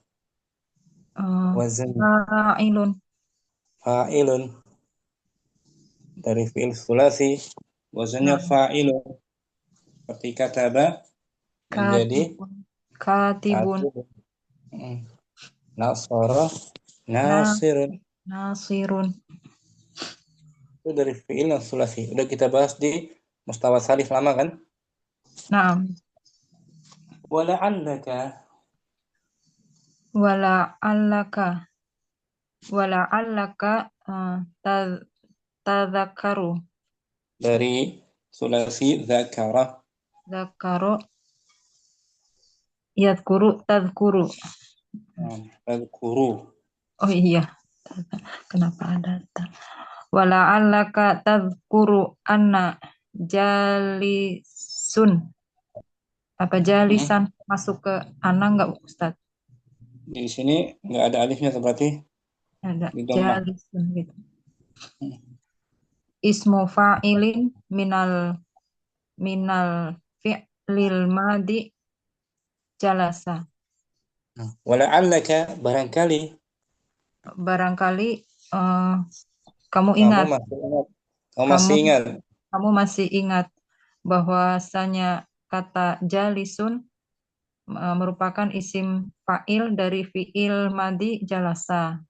Wazan Fa'ilun. fa'ilun. Dari fi'il sulasi wazannya fa'ilun. Seperti kataba menjadi Katibun. Nasara nasirun. Nasirun. Itu dari fi'il yang sulasi. Udah kita bahas di mustawa salif lama kan? Nah, Wala'allaka wala'allaka tadzakaru. dari sulasi zakara. Zakaro yadkuru tadkuru. Tadkuru. Oh iya, kenapa ada ta? Wala'allaka tadhkuru anna jalisun. Apa jalisan masuk ke ana enggak Ustaz? Di sini nggak ada alifnya berarti Ada di dhammah. jalisun gitu. Ismu fa'ilin minal fi'lil madi jalasa. Wala'allaka barangkali Barangkali kamu kamu ingat, masih ingat. Kamu kamu masih ingat. kamu masih ingat bahwasanya kata jalisun merupakan isim fa'il dari fi'il madi jalasa.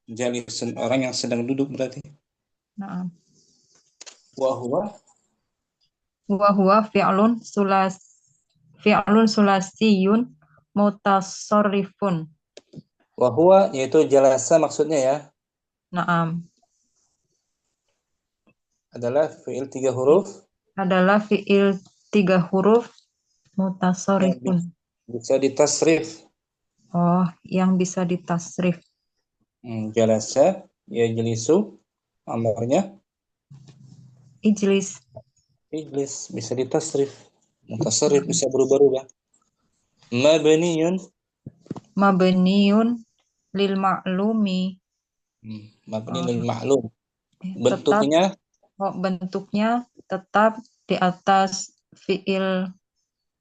Jalisun orang yang sedang duduk berarti. Nah, Wa huwa wa huwa fi'lun sulasiyun mutasarrifun. wa huwa yaitu jalasa maksudnya ya Naam, adalah fiil 3 huruf adalah fi'il 3 huruf yang mutasarrifun. bisa ditasrif. Oh, yang bisa ditasrif. Jalasa ya jelisu amarnya Ijlis, ijlis bisa ditasrif. Mutasarrif bisa berubah-ubah. Mabniyun mabniun lil ma'lumi. mabni lil ma'lum. Tetap Bentuknya bentuknya tetap di atas fi'il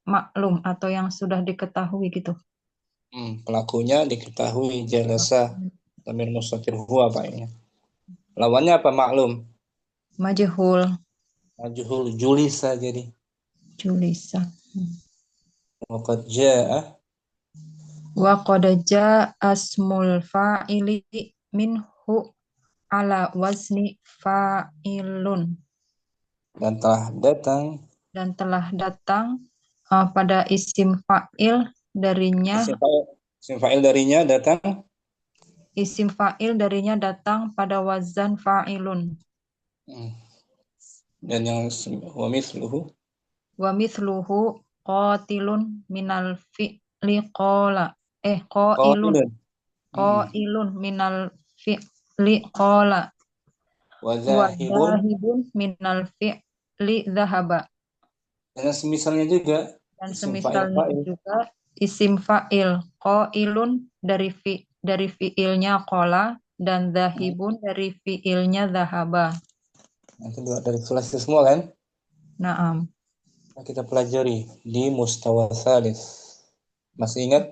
maklum atau yang sudah diketahui gitu. pelakunya diketahui jalasa dhamir mustatir huwa Pak ini. Lawannya apa maklum? Majhul, Majhul julisa jadi. julisa. Waqad jaa Wa qad jaa asmul fa'ili minhu ala wazni fa'ilun. dan telah datang Pada isim fa'il darinya isim fa'il darinya datang isim fa'il darinya datang pada wazan fa'ilun. dan yang wa mithluhu Wa mithluhu qatilun minal fi'li qailun qailun minal fi'li qala wa wa zahibun dhahibun minal fi'li dhahaba. dan semisalnya juga Dan isim fa'il semisalnya juga isim fa'il qailun dari fi'ilnya qala dan dhahibun dari fi'ilnya dhahaba. Itu dari sulasi semua kan? Naam. Kita pelajari di mustawa tsalis. Masih ingat?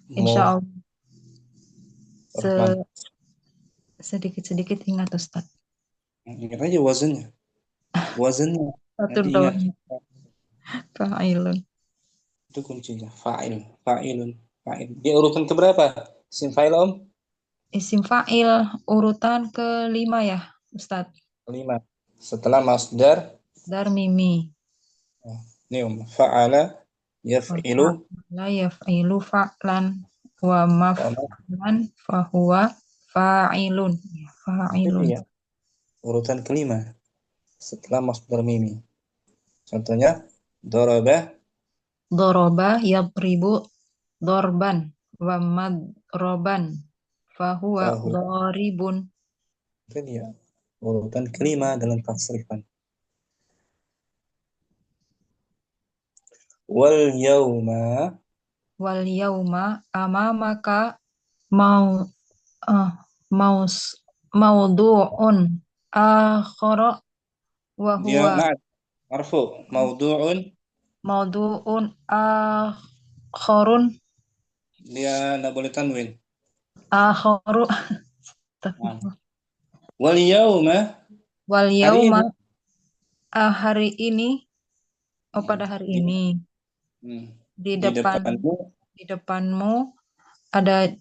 Insya Allah Rahman. sedikit-sedikit ingat Ustaz. Ingat aja wazannya. Wazannya. Satu Nanti doang. ingat. Fa'ilun. Itu kuncinya. Fa'ilun. Fa'il. Dia urutan keberapa? Isim fa'il Om? Isim fa'il urutan kelima ya Ustaz. 5. Setelah masdar. Dar mimi. Ini Om. Fa'ala yaf'ilu. La yaf'ilu fa'lan wa maf'lan fahuwa fa'ilun. Fa'ilun. Ya. Urutan kelima. Setelah masdar mimi. Contohnya daraba Yadribu dorban wa madroban fahuwa doribun. Itu dia urutan kelima dalam tasrifan. Wal yauma amamaka maudu'un akhara wa dia huwa marfu maudu'un akharun dia enggak boleh tanwin. akharu Wal yauma hari ini pada hari ini di depanmu ada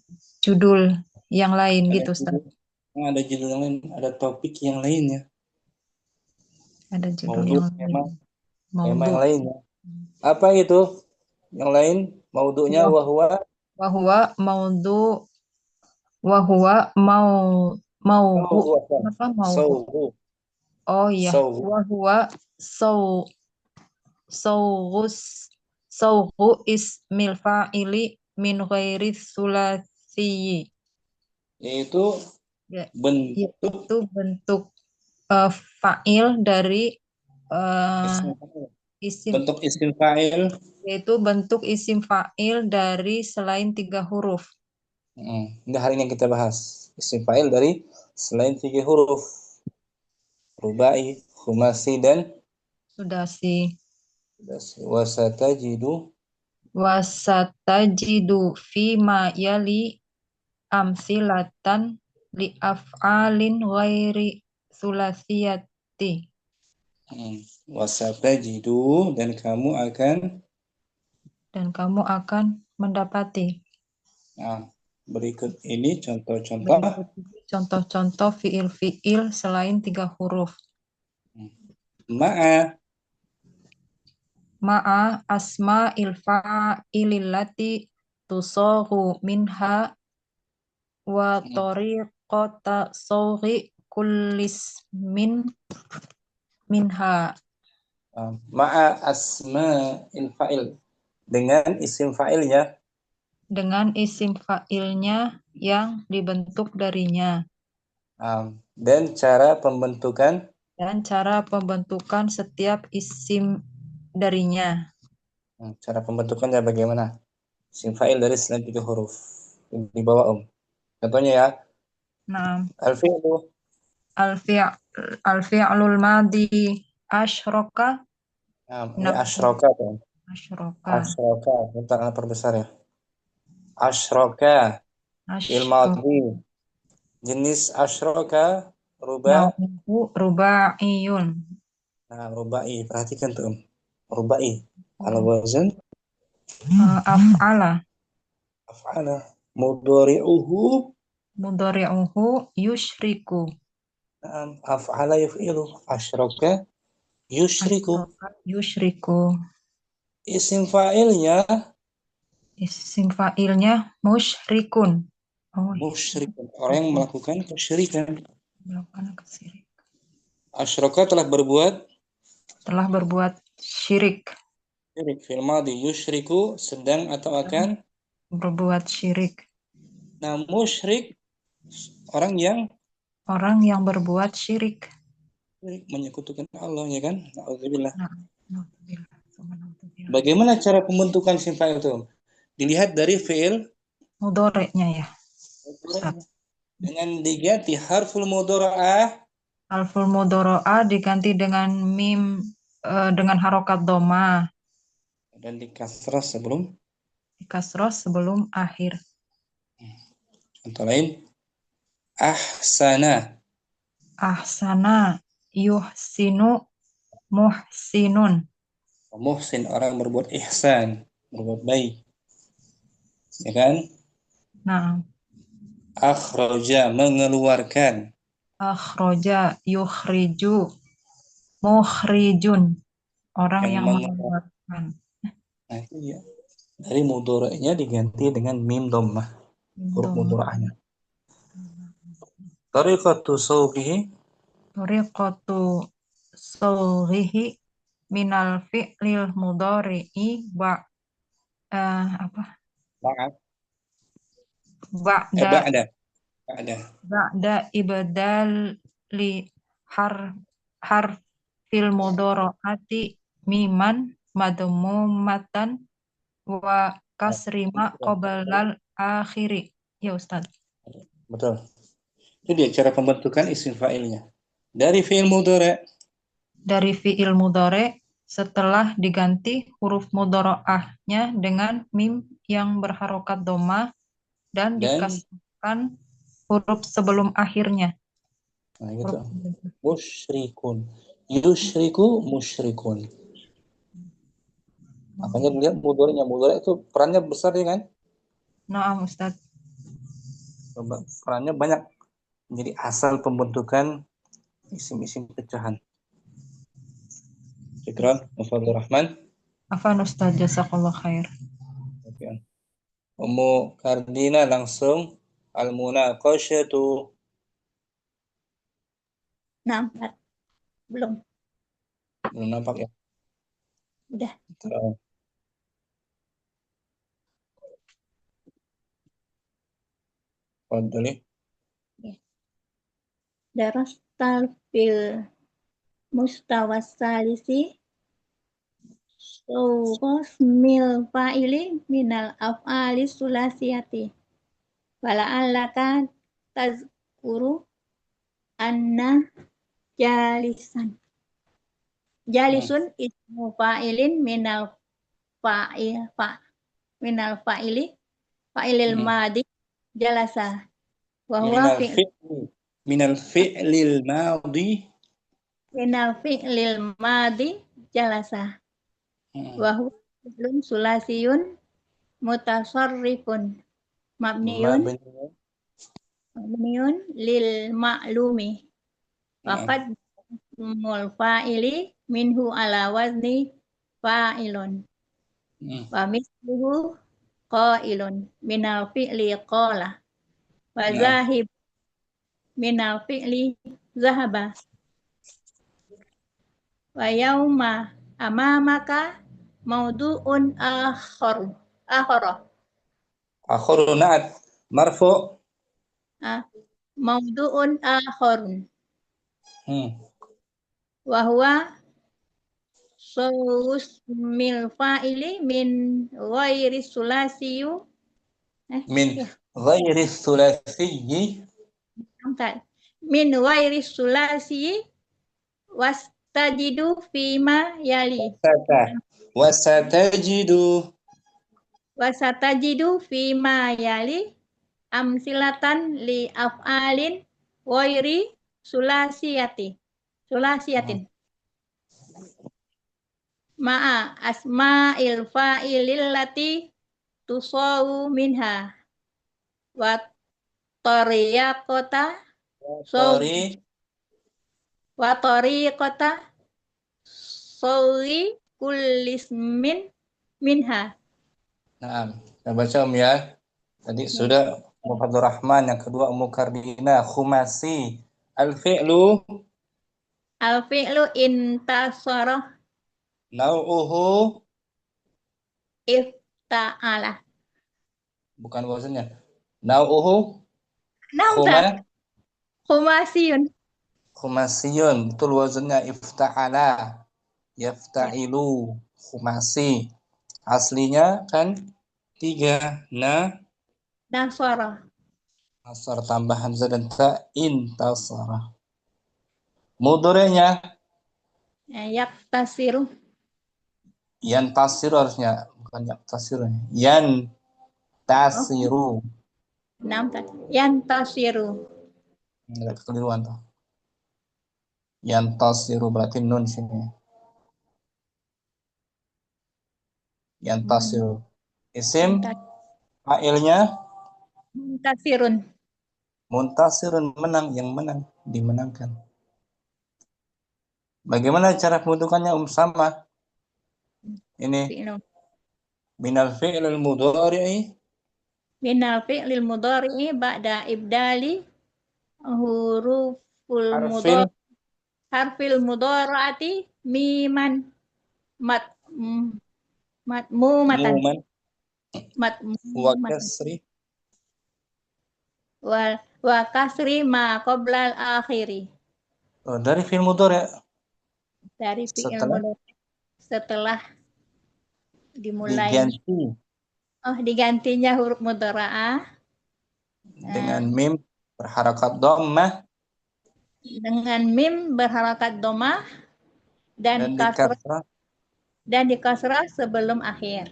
judul yang lain gitu Ustaz. Ada judul yang lain, ada topik yang lainnya. Ada judul yang lain. Memang lainnya. Apa itu? Yang lain maudu'nya wahwa sauhu. Oh iya, wahwa sauhu ismil fa'ili min ghairi sulasi. Yaitu Ya, bentuk yaitu bentuk fa'il dari isim fa'il. isim, Bentuk isim fa'il. yaitu bentuk isim fa'il dari selain 3 huruf. Ini hari ini yang kita bahas. Isim fa'il dari selain 3 huruf. Rubai, khumasi, dan Sudasi. wasatajidu. Wasatajidu fi ma yali amsilatan li af'alin ghairi sulasiyati. Wasatajidu, dan kamu akan mendapati. Nah, berikut ini contoh-contoh Berikut ini contoh-contoh fiil-fiil selain 3 huruf. ma'a. Ma'a asma ilfa'ilillati tusaghu minha wa tariqata sawghi kullis minha. Ma'a asma'il fa'il, dengan isim fa'ilnya. Dengan isim fa'ilnya yang dibentuk darinya. Dan cara pembentukan setiap isim darinya. Cara pembentukannya bagaimana? Isim fa'il dari selain 3 huruf. Di bawah Contohnya ya. Nah, Al-fi'lu. Al-fi'lul madi asyraka. Ini asyraka kan? Asyraka. Asyraka. Bentar, perbesar ya. Asyraka. Fi'il madhi. Jenis asyraka Rubaiyun. rubai. Perhatikan tuh. Rubai. Al-wazan Af'ala. af'ala. Mudhari'uhu Yushriku. af'ala yuf'ilu. Asyraka yushriku. Isim fa'ilnya Musyrikun. musyrikun. Orang yang melakukan kesyirikan. Asyraka telah berbuat Syirik. syirik. Fil madhi yusyriku, sedang atau akan Berbuat syirik. Nah, musyrik orang yang berbuat syirik. menyekutukan Allah, ya kan? Alhamdulillah. Nauzubillah. Bagaimana cara pembentukan isim fa'il itu? Dilihat dari fi'il Mudhari'nya ya. dengan diganti harful mudhara'ah. Harful mudhara'ah diganti dengan mim dengan harokat dhamma. Dan di kasrah sebelum akhir. Contoh lain, ahsana. Ahsana yuhsinu muhsinun. Muhsin, orang berbuat ihsan, berbuat baik. Ya kan? Nah, Akhraja, mengeluarkan. akhroja yukhriju mukhrijun. Orang yang mengeluarkan. Nah, itu ya. Dari mudhari'nya diganti dengan mim dhammah. Huruf mudhara'ahnya. Tariqatu sawghihi minal fi'lil mudhari'i ba'da ibdali harfil mudhara'ati miman madmumatan wa kasrima qoblal akhiri. Ya Ustaz. Betul. Itu dia cara pembentukan isim fa'ilnya. Dari fi'il mudhari' Setelah diganti huruf mudhara'ahnya dengan mim yang berharokat dhamma dan dikasihkan huruf sebelum akhirnya. Nah, gitu. Musyrikun. Yusyriku musyrikun. Makanya dilihat mudhari' itu perannya besar ya kan? Nah, Ustaz. Perannya banyak. Jadi asal pembentukan isim-isim pecahan. Syukran, Muhammad Rahman. Afan Ustaz, jazakallah khair. Ummu Kardina langsung al-munaqasyatu. Nampak. Belum nampak ya? Udah. Fadli. Darastal fil mustawassalisi Sawqas mil fa'ili minal af'ali sulasiyati. Wala'allaka tazkuru anna jalisan. Jalisun ismu fa'ilin minal fa'ili fa'ilil madi jalasa. Wahuwa Minal fi'lil madi. minal fi'lil madi jalasa. Wahuwa fi'lun sulasiyun mutasarrifun mabniun lil ma'lumi. Waqad mul fa'ili minhu ala wazni fa'ilun. Wa misluhu qailun minal fi'li qala. Wa zahib minal fi'li zahaba. Wa yauma amamaka maudu'un akhara. Akhiru na'at marfu. Maudu'un akharun. Wa huwa mil fa'ili min ghairi sulasiyu Min ghairi thulasiyyi. Min ghairi sulasiyi wastajidu fima yali. Wasatajidu fima yali amsilatan li af'alin ghairi sulasiyatin. Ma'a asma'il fa'ilil lati tusawu minha wa tariqata sawi kullismin minha. Nah, kita baca ya. Tadi sudah Muhammad Rahman, yang kedua Mukardina, Khumasi. Al-fi'lu Intasara nau'uhu ifta'ala. bukan wazannya. Nau'uhu Khumasiyun. Betul, wazannya ifta'ala. Yafta'ilu. Khumasi. Aslinya kan 3. Nasara. Nasar tambah hamzah dan ta, intasara. Mudhari'nya Yaktasiru. yantasiru harusnya, bukan yaktasiru. Yantasiru. Yantasiru. Enggak kekeliruan tuh. Yantasiru berarti nun sini. Yantasiru. Isim fa'ilnya muntasirun, menang, yang menang, dimenangkan. Bagaimana cara pembentukannya sama? Ini minal fi'lil mudhari'i ba'da ibdali harfil mudhari'ati miman matmumatan wa kasri ma qoblal akhiri. Dari fi'il mudhari'. Dari fi'il mudhari' setelah dimulai. Digantinya huruf mudhara'ah dengan mim berharakat dhammah. Dan di kasrah sebelum akhir.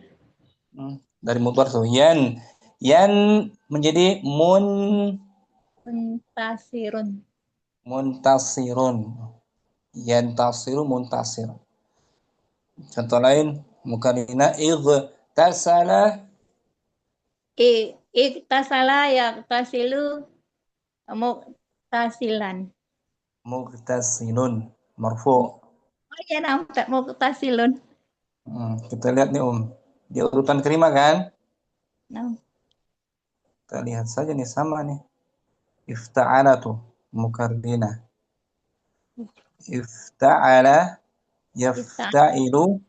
Dari mudhari' tuh yan menjadi muntasirun. Yantasiru muntasir. Contoh lain, mukarrina iktasala yaktasilu muqtasilun marfu. Muqtasilun. Kita lihat nih di urutan kelima kan? Kita lihat saja nih, sama nih. Ifta'ala tuh mukarrina. Ifta'ala yafta'ilu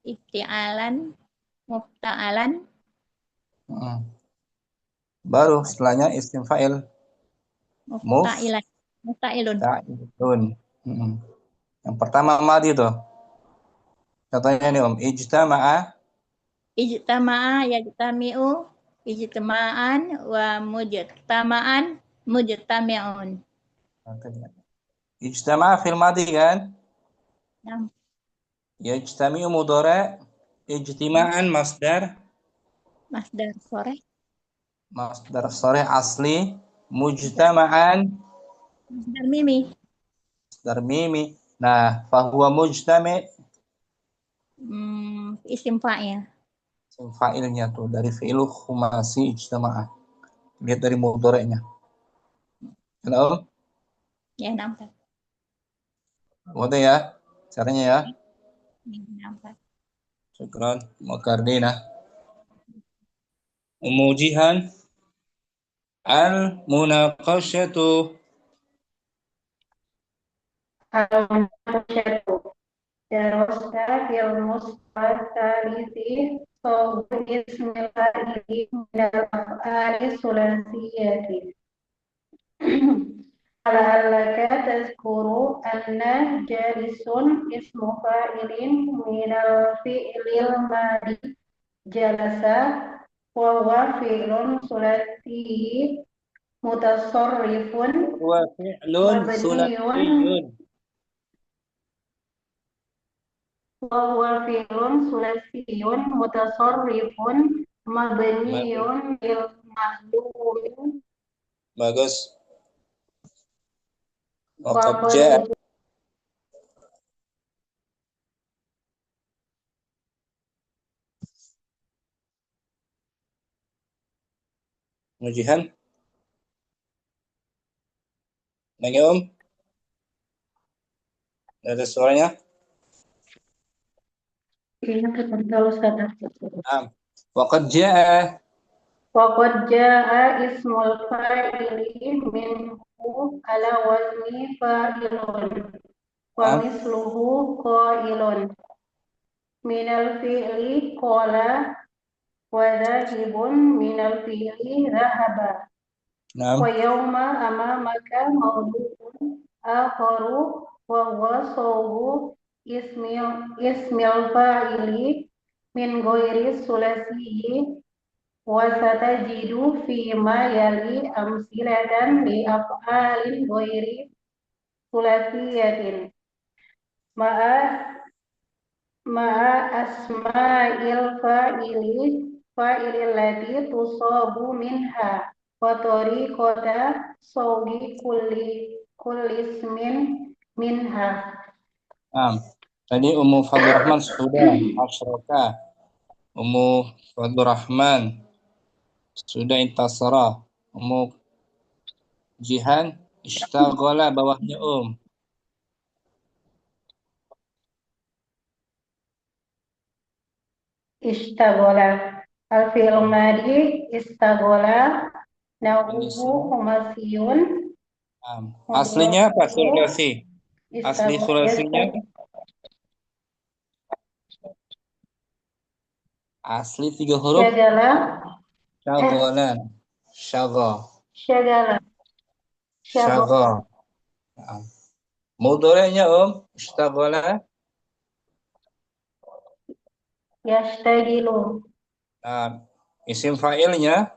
Ifti'alan mufta'alan Baru setelahnya isim fa'il. Mufta'ilan. Mufta'ilun. Musta'ilun. Yang pertama madi tuh. Contohnya nih Om, ijtama'a. Ijtama'a yajtami'u. Ijtama'an wa mujtama'an mujtami'un. Ijtama'a fil madi kan? Nah, Yajtami'u mudhari'. Ijtima'an masdar. masdar sore. Masdar sharih asli. Mujtama'an Masdar mimi. masdar mimi. Nah, fahuwa mujtami'. Isim fa'il. Isim fa'ilnya tuh dari fi'il khumasi ijtama'a. Lihat dari mudhari'nya. Halo? Ya, nampak. Wadah ya, caranya ya. Ya, nampak. Syukran, Makardina. Umujihan al-munaqasyatu. Al-Munaqasyatu. Darosta fil mustasalisi sobu ismil fa'ili minal af'ali sulasiyati. La'allaka tazkuru anna jalisun ismu fa'ilin minal fi'lil madi jalasa wa huwa fi'lun sulasi mutasarrifun Huwa fi'lun mabniyun sulasiyun. wa huwa fi'lun sulasiyun mutasarrifun mabniyun lil mahdhuf Bagus. wa Waqad qad ja'a. Umujihan. Lagi Om? Ada suaranya? kayaknya terkenal Ustaz. Naam. Waqad ja'a. Waqad jaa ismul fa'ili minhu ala wazni fa'ilun wa Naam. misluhu qailun minal fi'li qala wa dhahibun minal fi'li dhahaba Naam. wa yawma amamaka mawdu'un akharu wa huwa sawbu ismil fa'ili min ghairi sulasiyi wa satajidu fi ma yali amsilatan li af'alin ghairi sulasiyatin ma'a asma'il fa'ilil lati tusabu minha wa tariqata sawbi kulli ismin minha. Naam. Tadi Ummu Fadlur Rahman sudah asyraka. Ummu Fadlur Rahman sudah intasara. Ummu Jihan ishtaghala bawahnya Istaghola al-fi'l madi istaghola nawuhu Inisial. humasiyun Naam. Aslinya apa sulasi? Asli sulasinya? Asli 3 huruf. syagala Syaghalan. Syagha. syagala Syagha. Naam. Mudhari'nya ishtaghala. yastagilu Naam. Isim fa'ilnya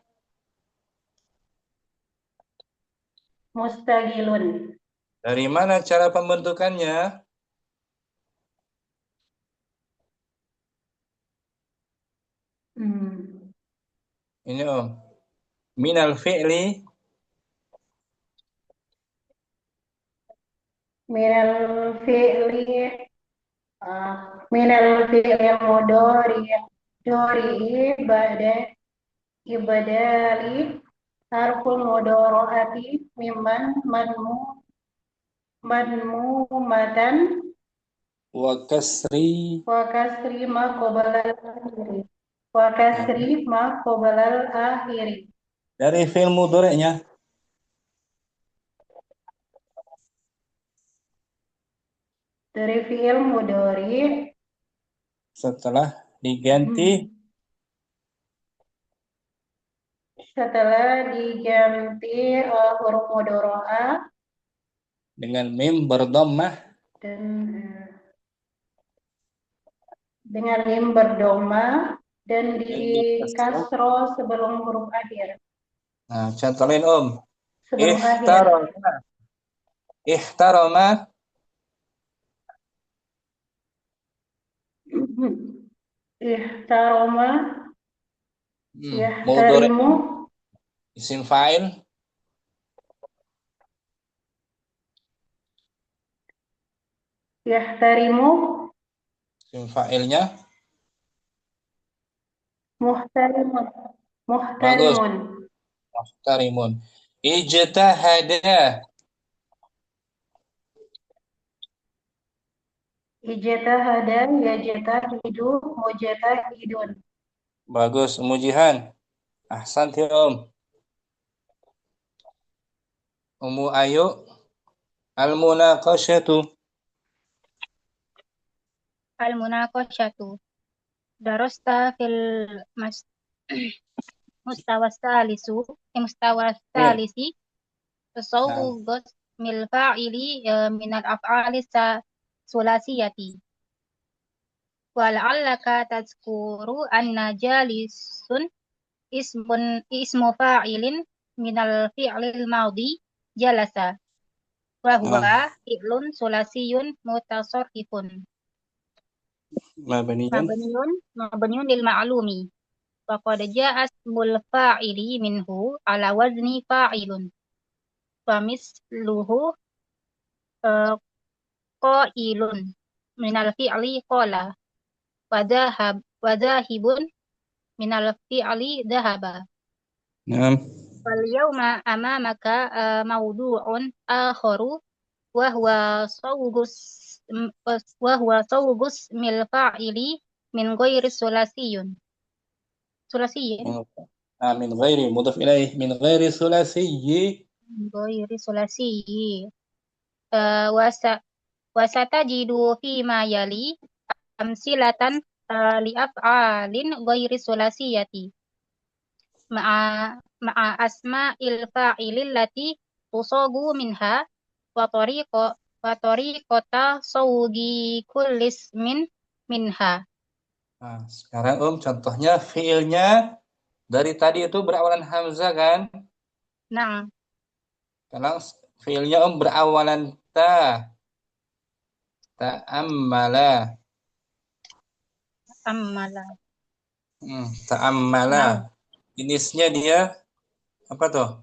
mustagilun. dari mana cara pembentukannya? Ini minal fi'li minal fi'li minal fi'li mudhari ba'da ibadali harful mudhara'ati mimman madmumatan wa kasri. wa kasri ma qobalal akhiri wa kasri ma qobalal akhiri. Dari fi'il mudhari'nya Dari fi'il mudhari setelah diganti setelah diganti huruf mudhara'a dengan mim berdammah dan dengan mim berdomah dan di kasrah. kasro sebelum huruf akhir. Nah, contoh lain Om. Sebelum akhir. Ihtarama. Ihtarama. Ihtaroma, Mudhari yahtarimu, isim fa'il. yahtarimu, Isim fa'ilnya muhtarimun, bagus. muhtarimun, Muhtarimun. Ijtahada. ijtahada, yajtahidu, mujtahidun. Bagus. Umujihan. Ahsanti Om. Umu Ayu. Al-munaqasyatu. Al-munaqasyatu. Darasta fil mas mustawa salisi tasawwugus mil fa'ili minal af'ali sulasiyati. Wal'allaka tazkuru anna jalisun ismu fa'ilin minal fi'lil madhi jalasa wa huwa fi'lun sulasiyun mutasarrifun Mabniyan. mabniun lil ma'lumi wa qad ja'a ismul fa'ili minhu ala wazni fa'ilun wa misluhu qailun minal fi'li qala wa dhahibun minal fi'li dhahaba. Naam. Wal yawma amamaka mawdu'un akharu wa huwa sawgus mil fa'ili min ghairi sulasiyyin. Min ghairi mudhaf ilaih min ghairi sulasiyyi. Min ghairi sulasiyyi. Wa satajidu fi ma yali amsilatan li af'alin ghairi sulasiyati ma'a asma'il fa'ilil lati tusagu minha wa tariqata sawgi kullis minha. Nah, sekarang contohnya fiilnya dari tadi itu berawalan hamzah kan? Nah, Sekarang fiilnya berawalan ta. Ta'ammala. Ta'ammala. Jenisnya dia apa tuh?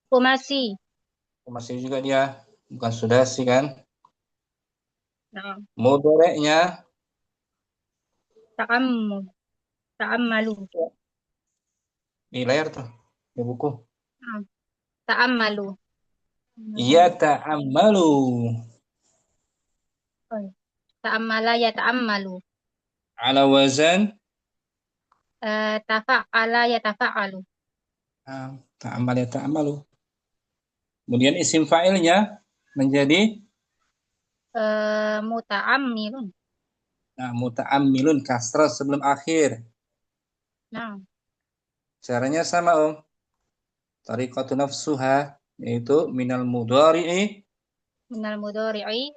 Khumasi. Khumasi juga dia, bukan sudasi kan? Nah. Mudhari'nya ta'ammalu. Di layar tuh, di buku. Ta'ammalu. Ya ta'ammalu. Ta'ammala ya ta'ammalu. Ala wazan tafa'ala ya tafa'alu. Ta'ammal ya ta'ammalu. Kemudian isim fa'ilnya menjadi muta'ammilun. Nah, muta'ammilun kasrah sebelum akhir. Nah. Caranya sama Tariqatu nafsuha yaitu minal mudhari'i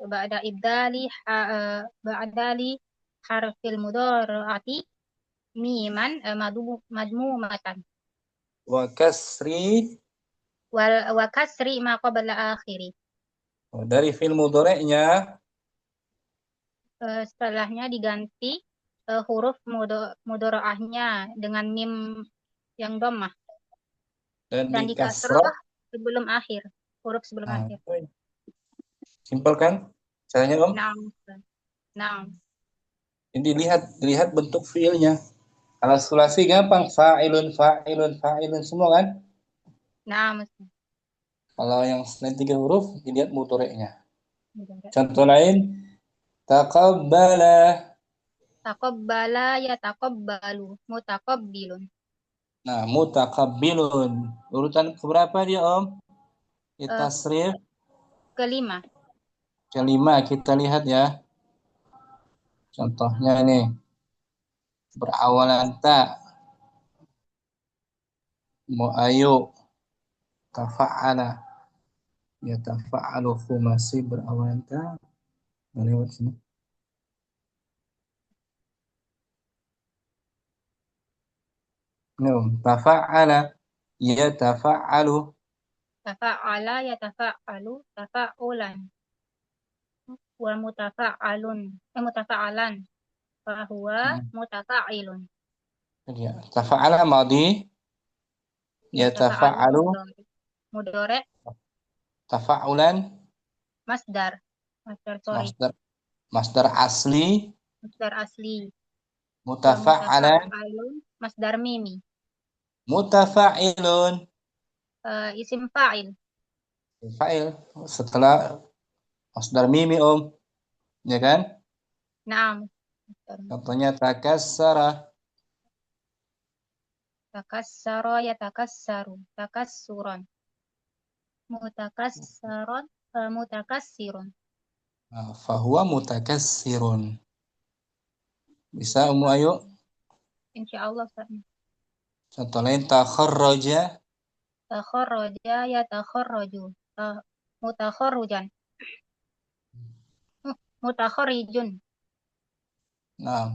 ba'da ibdali harfil mudhari'ati miman madmumatan wa kasri ma qabla akhiri. Dari fi'il mudhari'nya setelahnya diganti huruf mudhari'ahnya dengan mim yang dhammah dan di kasrah sebelum akhir, huruf sebelum akhir. Simpel kan caranya Nah. Jadi lihat bentuk fiilnya. Kalau sulasi gampang, fa'ilun semua kan? Nah, kalau yang selain 3 huruf dilihat mudhari'nya. Contoh lain, taqabbala ya taqabbalu, mutaqabbilun. Nah, mutaqabbilun. Urutan keberapa dia, Tasrif kelima. Kita lihat ya. Contohnya ini berawalan ta. Mau ayo tafa'ala. Ya tafa'alu khumasi berawal ta. Nggak lewat sini. No, tafa'ala. Ya tafa'alu. Tafa'ala yatafa'alu tafa'ulan. Wa mutafa'alun. Mutafa'alan. Fahuwa mutafa'ilun. Ya, tafa'ala madi. Ya tafa'alu. Mudore. Tafa'ulan. Masdar. Sorry. Masdar asli. Masdar asli. Mutafa'alan. Masdar mimi. Mutafa'ilun. Isim fa'il. Fa'il. Setelah masdar mimi ya kan? Naam. Contohnya takassara. Takassara yatakassaru. Takassuran. Mutakassaron. Mutakassirun. Fahuwa mutakassirun. Bisa Ayu? Insyaallah Ustaz. Contoh lain takharraja. Takharraja yatakharraju. Mutakharrujan. Mutakharrijun. Nah.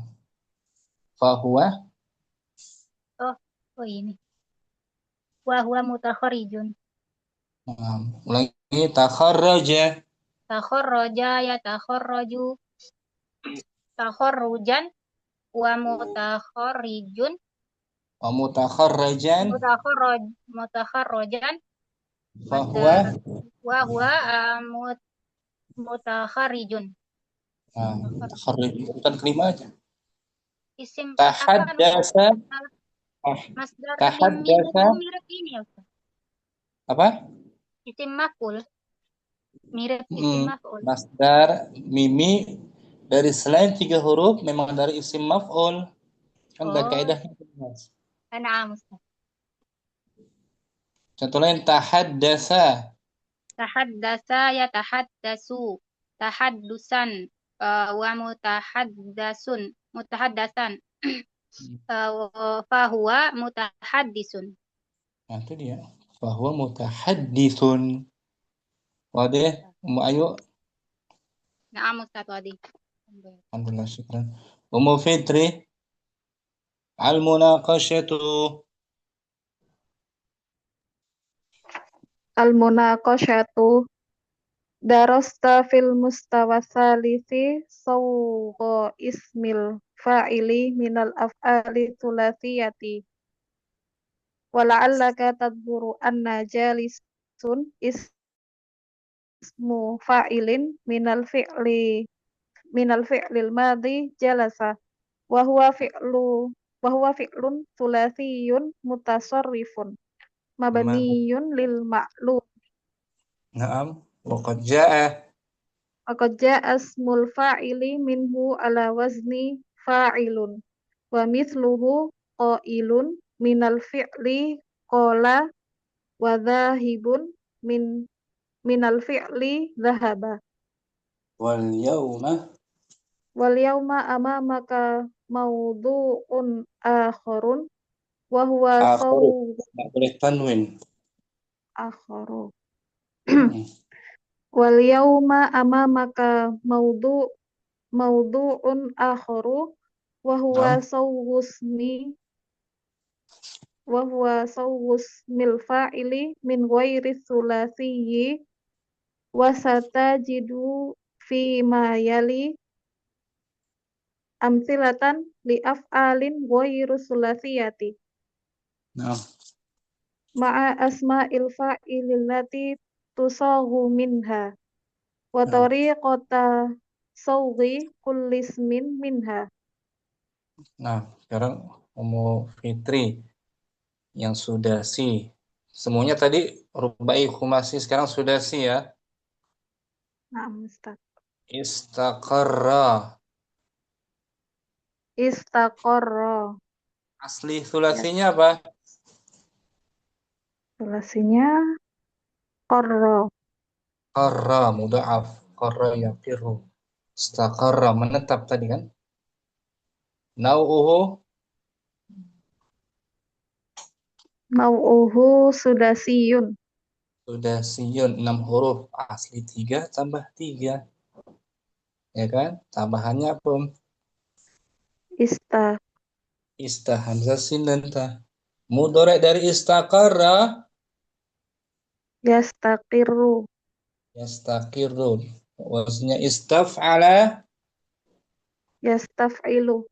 Fahuwa. Oh ini. Wa huwa mutakharrijun. Nah, ulangi takharraja. Takharraja yatakharraju. Takharrujan wa mutakharrijun. Wa mutakharrajan. Mutakharrajan. Fahuwa. Wa huwa mutakharrijun. Nah, mutakharrijun bukan kelima aja. Isim Tahaddasa. Masdar Tahaddasa. mirip ini ya Ustaz. Apa? Isim maf'ul. Mirip isim maf'ul. Masdar mimi dari selain 3 huruf memang dari isim maf'ul. Kan ada kaidahnya. Na'am Ustaz. Contoh lain tahaddasa. Tahaddasa yatahaddasu. Tahaddusan wa mutahaddasan. Fahuwa mutahaddisun. Nah, itu dia. Fahuwa mutahadditsun. Wadih, Ayu. Na'am Ustaz Wadi. Alhamdulillah, syukran. Fitri. Al-munaqasyatu. Al-munaqasyatu. Darasta fil mustawa salisi sawqa ismil fa'ili minal af'ali thulathiyati. Wala'allaka tadburu anna jalisun ismu fa'ilin minal fi'lil madhi jalasa wa huwa fi'lun thulathiyun mutasarrifun mabniyun lil ma'lum. Naam, waqad jaa'a. Waqad jaa'a ismul fa'ili minhu ala wazni fa'ilun wa mithluhu qailun minal fi'li qala wa dhahibun minal fi'li dhahaba. Wal yawma amamaka mawdu'un akharun wa huwa Nggak boleh tanwin. akharu. Wal yawma amamaka mawdu'un akharu wa huwa sawwusmil fa'ili min ghairi thulathiyyi wa satajidu fi ma yali amthilatan li af'alin ghairu thulathiyati ma'a asma'il fa'ilillati tusaghu minha wa tariqata sawghi kulli ismin minha. Nah, sekarang Fitri yang sudah si. Semuanya tadi rubai khumasi, sekarang sudah si ya. Nah, Ustaz. Istaqarra. Asli sulasinya apa? Sulasinya qarra. Qarra mudha'af. Qarra yaqiru. Istaqarra menetap tadi kan? Nau'uhu Nau'uhu sudasiyun. Sudah siun 6 huruf. Asli 3 tambah 3. Ya kan? Tambahannya apa? Ista. Ista hamzah sin dan ta. Mudhari dari istaqarra Yastaqiru. yastaqirrun. Wazni istaf'ala. Yastaf'ilu.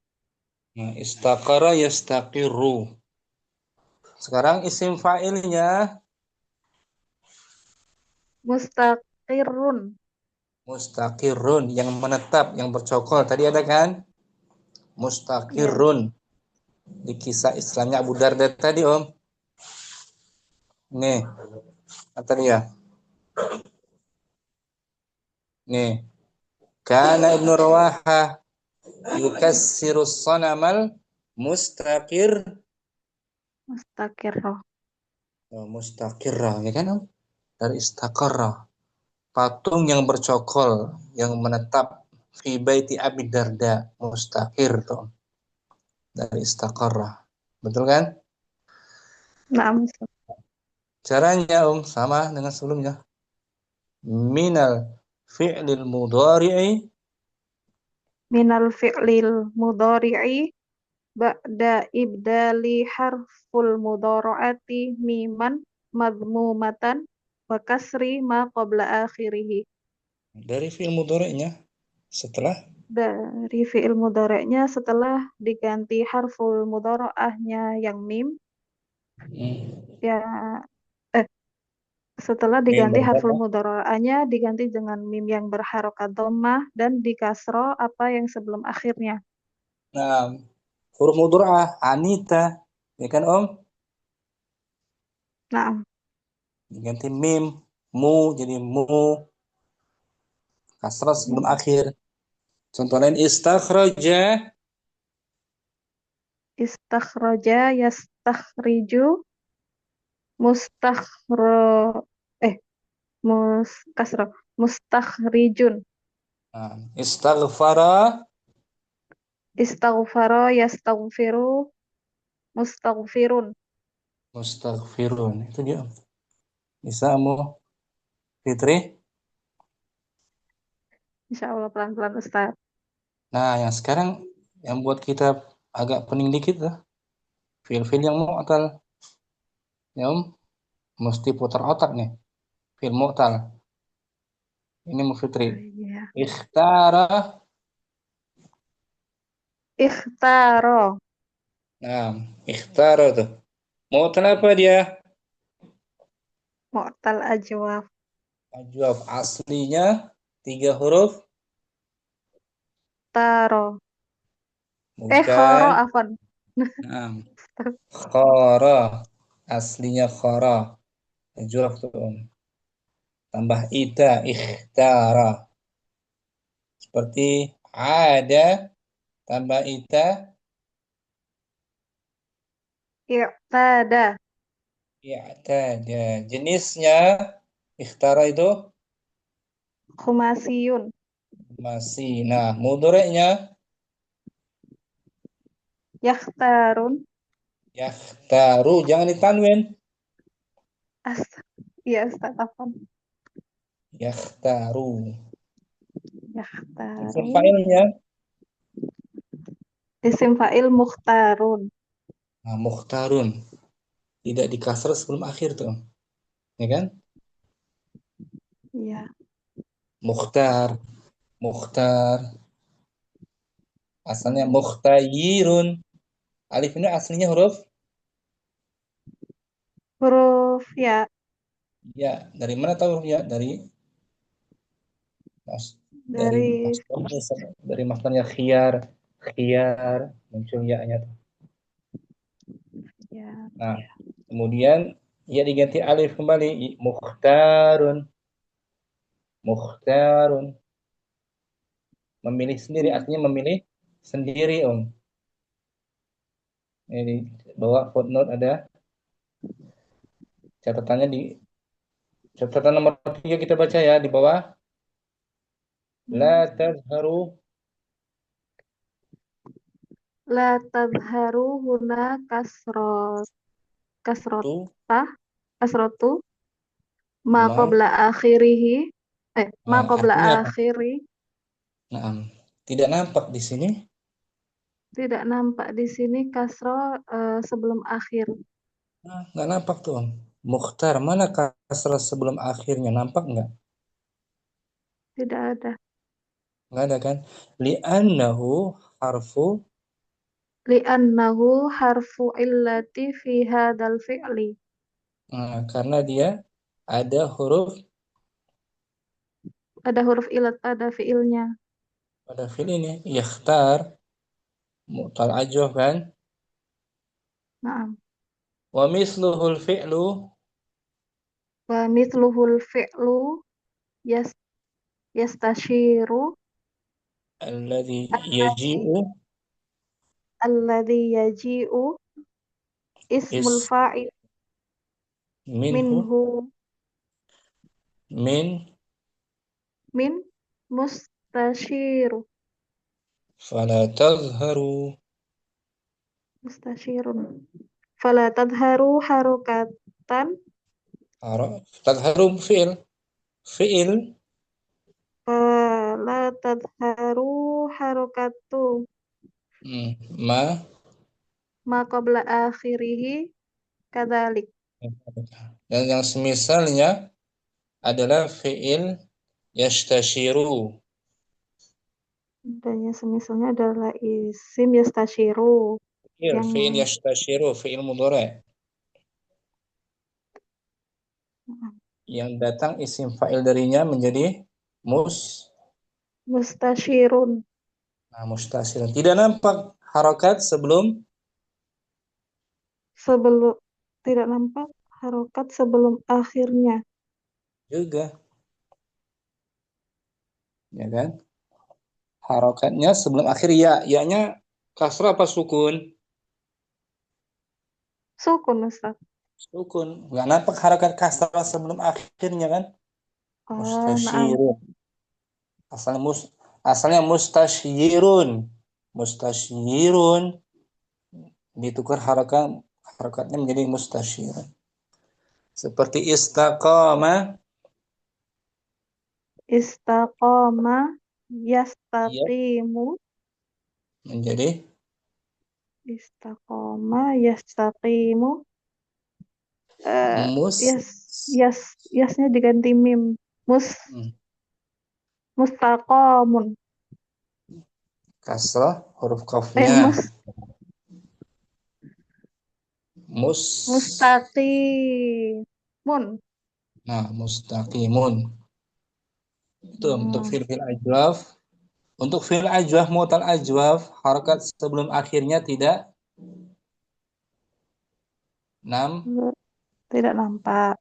Nah, istaqarra yastaqirru. Sekarang isim fa'ilnya Mustaqirrun. mustaqirrun, yang menetap, yang bercokol. Tadi ada kan? Ya. Mustaqirrun. Di kisah Islamnya Abu Darda tadi, Om. Nih, kata dia. Nih. Kana Ibnu Rawaha yukassiru sanamal mustaqir Mustaqirroh. mustaqirra, ya kan, Om? Dari istaqarra. Patung yang bercokol, yang menetap fi baiti Abi Darda, mustaqir tuh. Dari istaqarra. Betul kan? Naam. Caranya, Om, sama dengan sebelumnya. Minal fi'lil mudhari'i Minal fi'lil mudhari'i ba'da ibdali harful mudhara'ati miman madmumatan wa kasri ma qabla akhirih. dari fi'il mudhari'nya setelah Dari fi'il mudhari'nya setelah diganti harful mudhara'ahnya yang mim, ya setelah mim diganti harful berapa? mudhara'ahnya diganti dengan mim yang berharokat dhammah dan dikasro apa yang sebelum akhirnya. Nah, huruf mudhara'ah Anita, ya kan, Om? Nah, Diganti mim, mu jadi mu, kasrah sebelum akhir. Contoh lain istakhraja istakhraja yastakhriju mustakhro eh kasro mustakhrijun. nah, istaghfara Istaghfara yastaghfiru mustaghfirun. mustaghfirun. Itu dia. Bisa, Mu Fitri? Insya Allah pelan-pelan Ustaz. Nah, yang sekarang yang buat kita agak pening dikit lah. Fil-fil yang mu'tal. Ya, Om. Mesti putar otak nih. Fil mu'tal. Ini Mu Fitri. Iya. Ikhtara. Ikhtaro. Nah, ikhtara tuh. Mu'tal apa dia? Mu'tal ajwaf. Ajwab aslinya 3 huruf. Taro. Khoro Bukan. afan. Nah, khara. Aslinya khara. Ajwab tuh, Om. Tambah ita, ikhtara. Seperti ada, tambah ita, I'tada. i'tada. Jenisnya ikhtara itu Khumasiyun. masih. Nah, mudhari'nya Yakhtarun. yakhtaru. Jangan ditanwin. As iya Ustaz afan. Yakhtaru. Isim Yakhtaru. fa'ilnya. Isim fa'il mukhtarun. Nah, mukhtarun. Tidak dikasar sebelum akhir tuh. Ya kan? Iya. Mukhtar. Mukhtar. Asalnya mukhtayirun. Alif ini aslinya huruf Huruf ya ya. Dari mana tahu huruf ya? Dari dari dari dari masdarnya khiyar, khiyar muncul ya-nya. ya Nah, kemudian ya diganti alif kembali, mukhtarun, mukhtarun. Memilih sendiri artinya memilih sendiri, Om. Ini bawa footnote ada catatannya di catatan nomor 3 kita baca ya di bawah. La tazharu la tadharu huna kasrot kasrotah, kasrotu, ma ma qabla akhirihi, ma qabla artinya apa? akhiri, Nah, tidak nampak di sini. tidak nampak di sini kasroh sebelum akhir. Nah, nggak nampak tuh Om. Mukhtar, mana kasrah sebelum akhirnya? Nampak nggak? Tidak ada. Nggak ada kan? Li'annahu harfu. Li'annahu harfu illati fi hadal fi'li. Nah, karena dia ada huruf Ada huruf ilat pada fi'ilnya. pada fi'il ini. Yakhtar, mu'tal ajwaf kan? Naam. Wa misluhul fi'lu Wa mithluhul fi'lu yastashiru alladhi yaji'u alladhi yaji'u ismul is fa'il minhu minhu min min mustashiru fala tazharu mustashirun fala tadharu harokatan tazharu fi'il fala tadharu harokatu ma ma qabla akhirihi kadzalik. dan yang semisalnya adalah fi'il yastashiru. Dan yang semisalnya adalah isim yastashiru yang Fi'il yastashiru, fi'il mudhari'. Yang datang isim fa'il darinya menjadi mustashirun. Mustashir. Tidak nampak harokat sebelum Tidak nampak harokat sebelum akhirnya. juga, ya kan? Harokatnya sebelum akhir ya-nya kasrah apa sukun? Sukun, Ustaz. Sukun. Nggak nampak harokat kasrah sebelum akhirnya kan? Naam. Mustashirun. Asalnya mustashirun. Mustashirun ditukar harokatnya menjadi mustashirun. Seperti istaqama Istaqama ya yastaqimu. menjadi Istaqama yastaqimu. mus Yasnya diganti mim. Mustaqamun. kasrah huruf qafnya Mustaqimun. Nah, mustaqimun. Itu untuk fi'il ajwaf. Untuk fi'il ajwaf, mu'tal ajwaf, harakat sebelum akhirnya tidak Tidak nampak.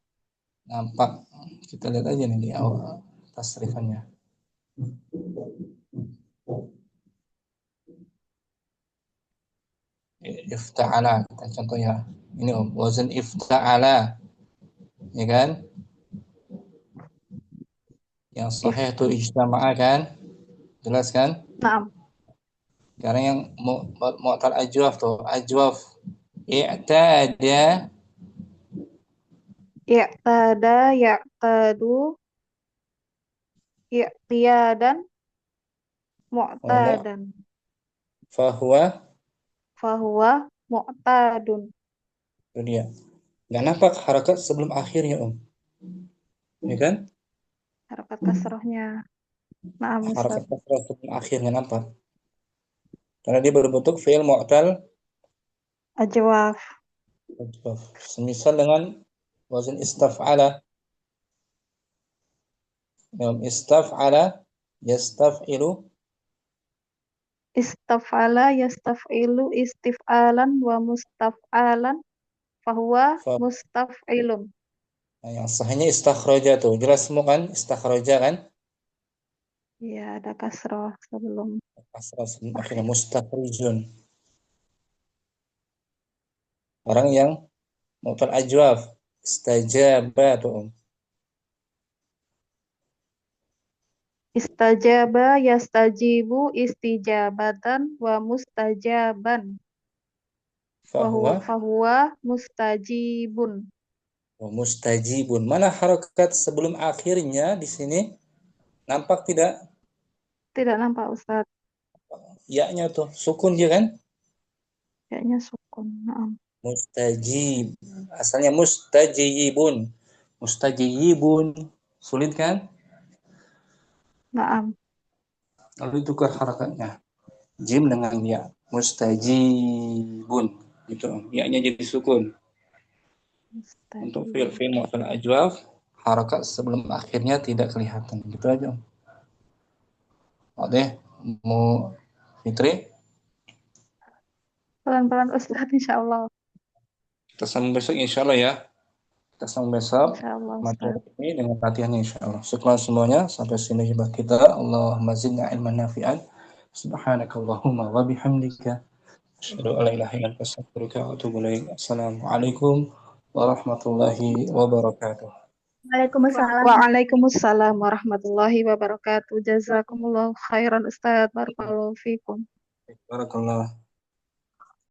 nampak. Kita lihat aja nih di awal tasrifannya. Ifta'ala, kita contoh ya. Ini wazan ifta'ala. Ya kan? Yang sahih itu ijtama'a kan? Jelas kan? Naam. Sekarang yang mu'tal ajwaf tuh, ajwaf. I'tada Ya'tadu i'tiyadan mu'tadan. Fahuwa mu'tadun. Itu dia. Nggak nampak harakat sebelum akhirnya ya kan? Harakat kasrohnya. Naam, Harakat Ustaz. kasrah sebelum akhirnya nampak. Karena dia berbentuk fi'il mu'tal Ajwaf. semisal dengan wazan istaf'ala. Istaf'ala yastaf'ilu Istaf'ala yastaf'ilu istif'alan wa mustaf'alan fahuwa mustaf'ilun. Nah, yang sahnya istakhraja tuh. Jelas semua kan? Istakhraja kan? Ya, ada kasroh sebelum Kasrah sebelum akhirnya mustakhrijun. Orang yang mu'tal ajwaf. Istajaba tuh. istajaba yastajibu istijabatan wa mustajaban. fahuwa mustajibun. Mustajibun. Mana harokat sebelum akhirnya di sini? Nampak tidak? Tidak nampak Ustaz. Ya-nya tuh sukun dia kan? Kayaknya sukun. Naam. Mustajib. Asalnya mustajibun. Mustajibun. Sulit kan? Naam. Lalu tukar harakatnya. Jim dengan ya. Mustajibun. Gitu. Ya-nya jadi sukun. Untuk fi'il mu'tal ajwaf, harakat sebelum akhirnya tidak kelihatan. Gitu aja. Oke, mau Fitri? Pelan-pelan Ustaz, insyaallah. Kita sambung besok insyaallah ya. Kita sambung besok Insyaallah materi Ustaz. ini dengan latihannya insyaallah. Syukran semuanya. Sampai sini jumpa kita. Allahumma zidna ilman nafi'an. Subhanakallahumma wa bihamdika. Asyhadu an la ilaha illa anta astaghfiruka wa atubu ilaik. Assalamualaikum warahmatullahi wabarakatuh. Waalaikumsalam. Waalaikumsalam warahmatullahi wabarakatuh. Jazakumullah khairan Ustaz. Barakallahu fikum. Barakallah.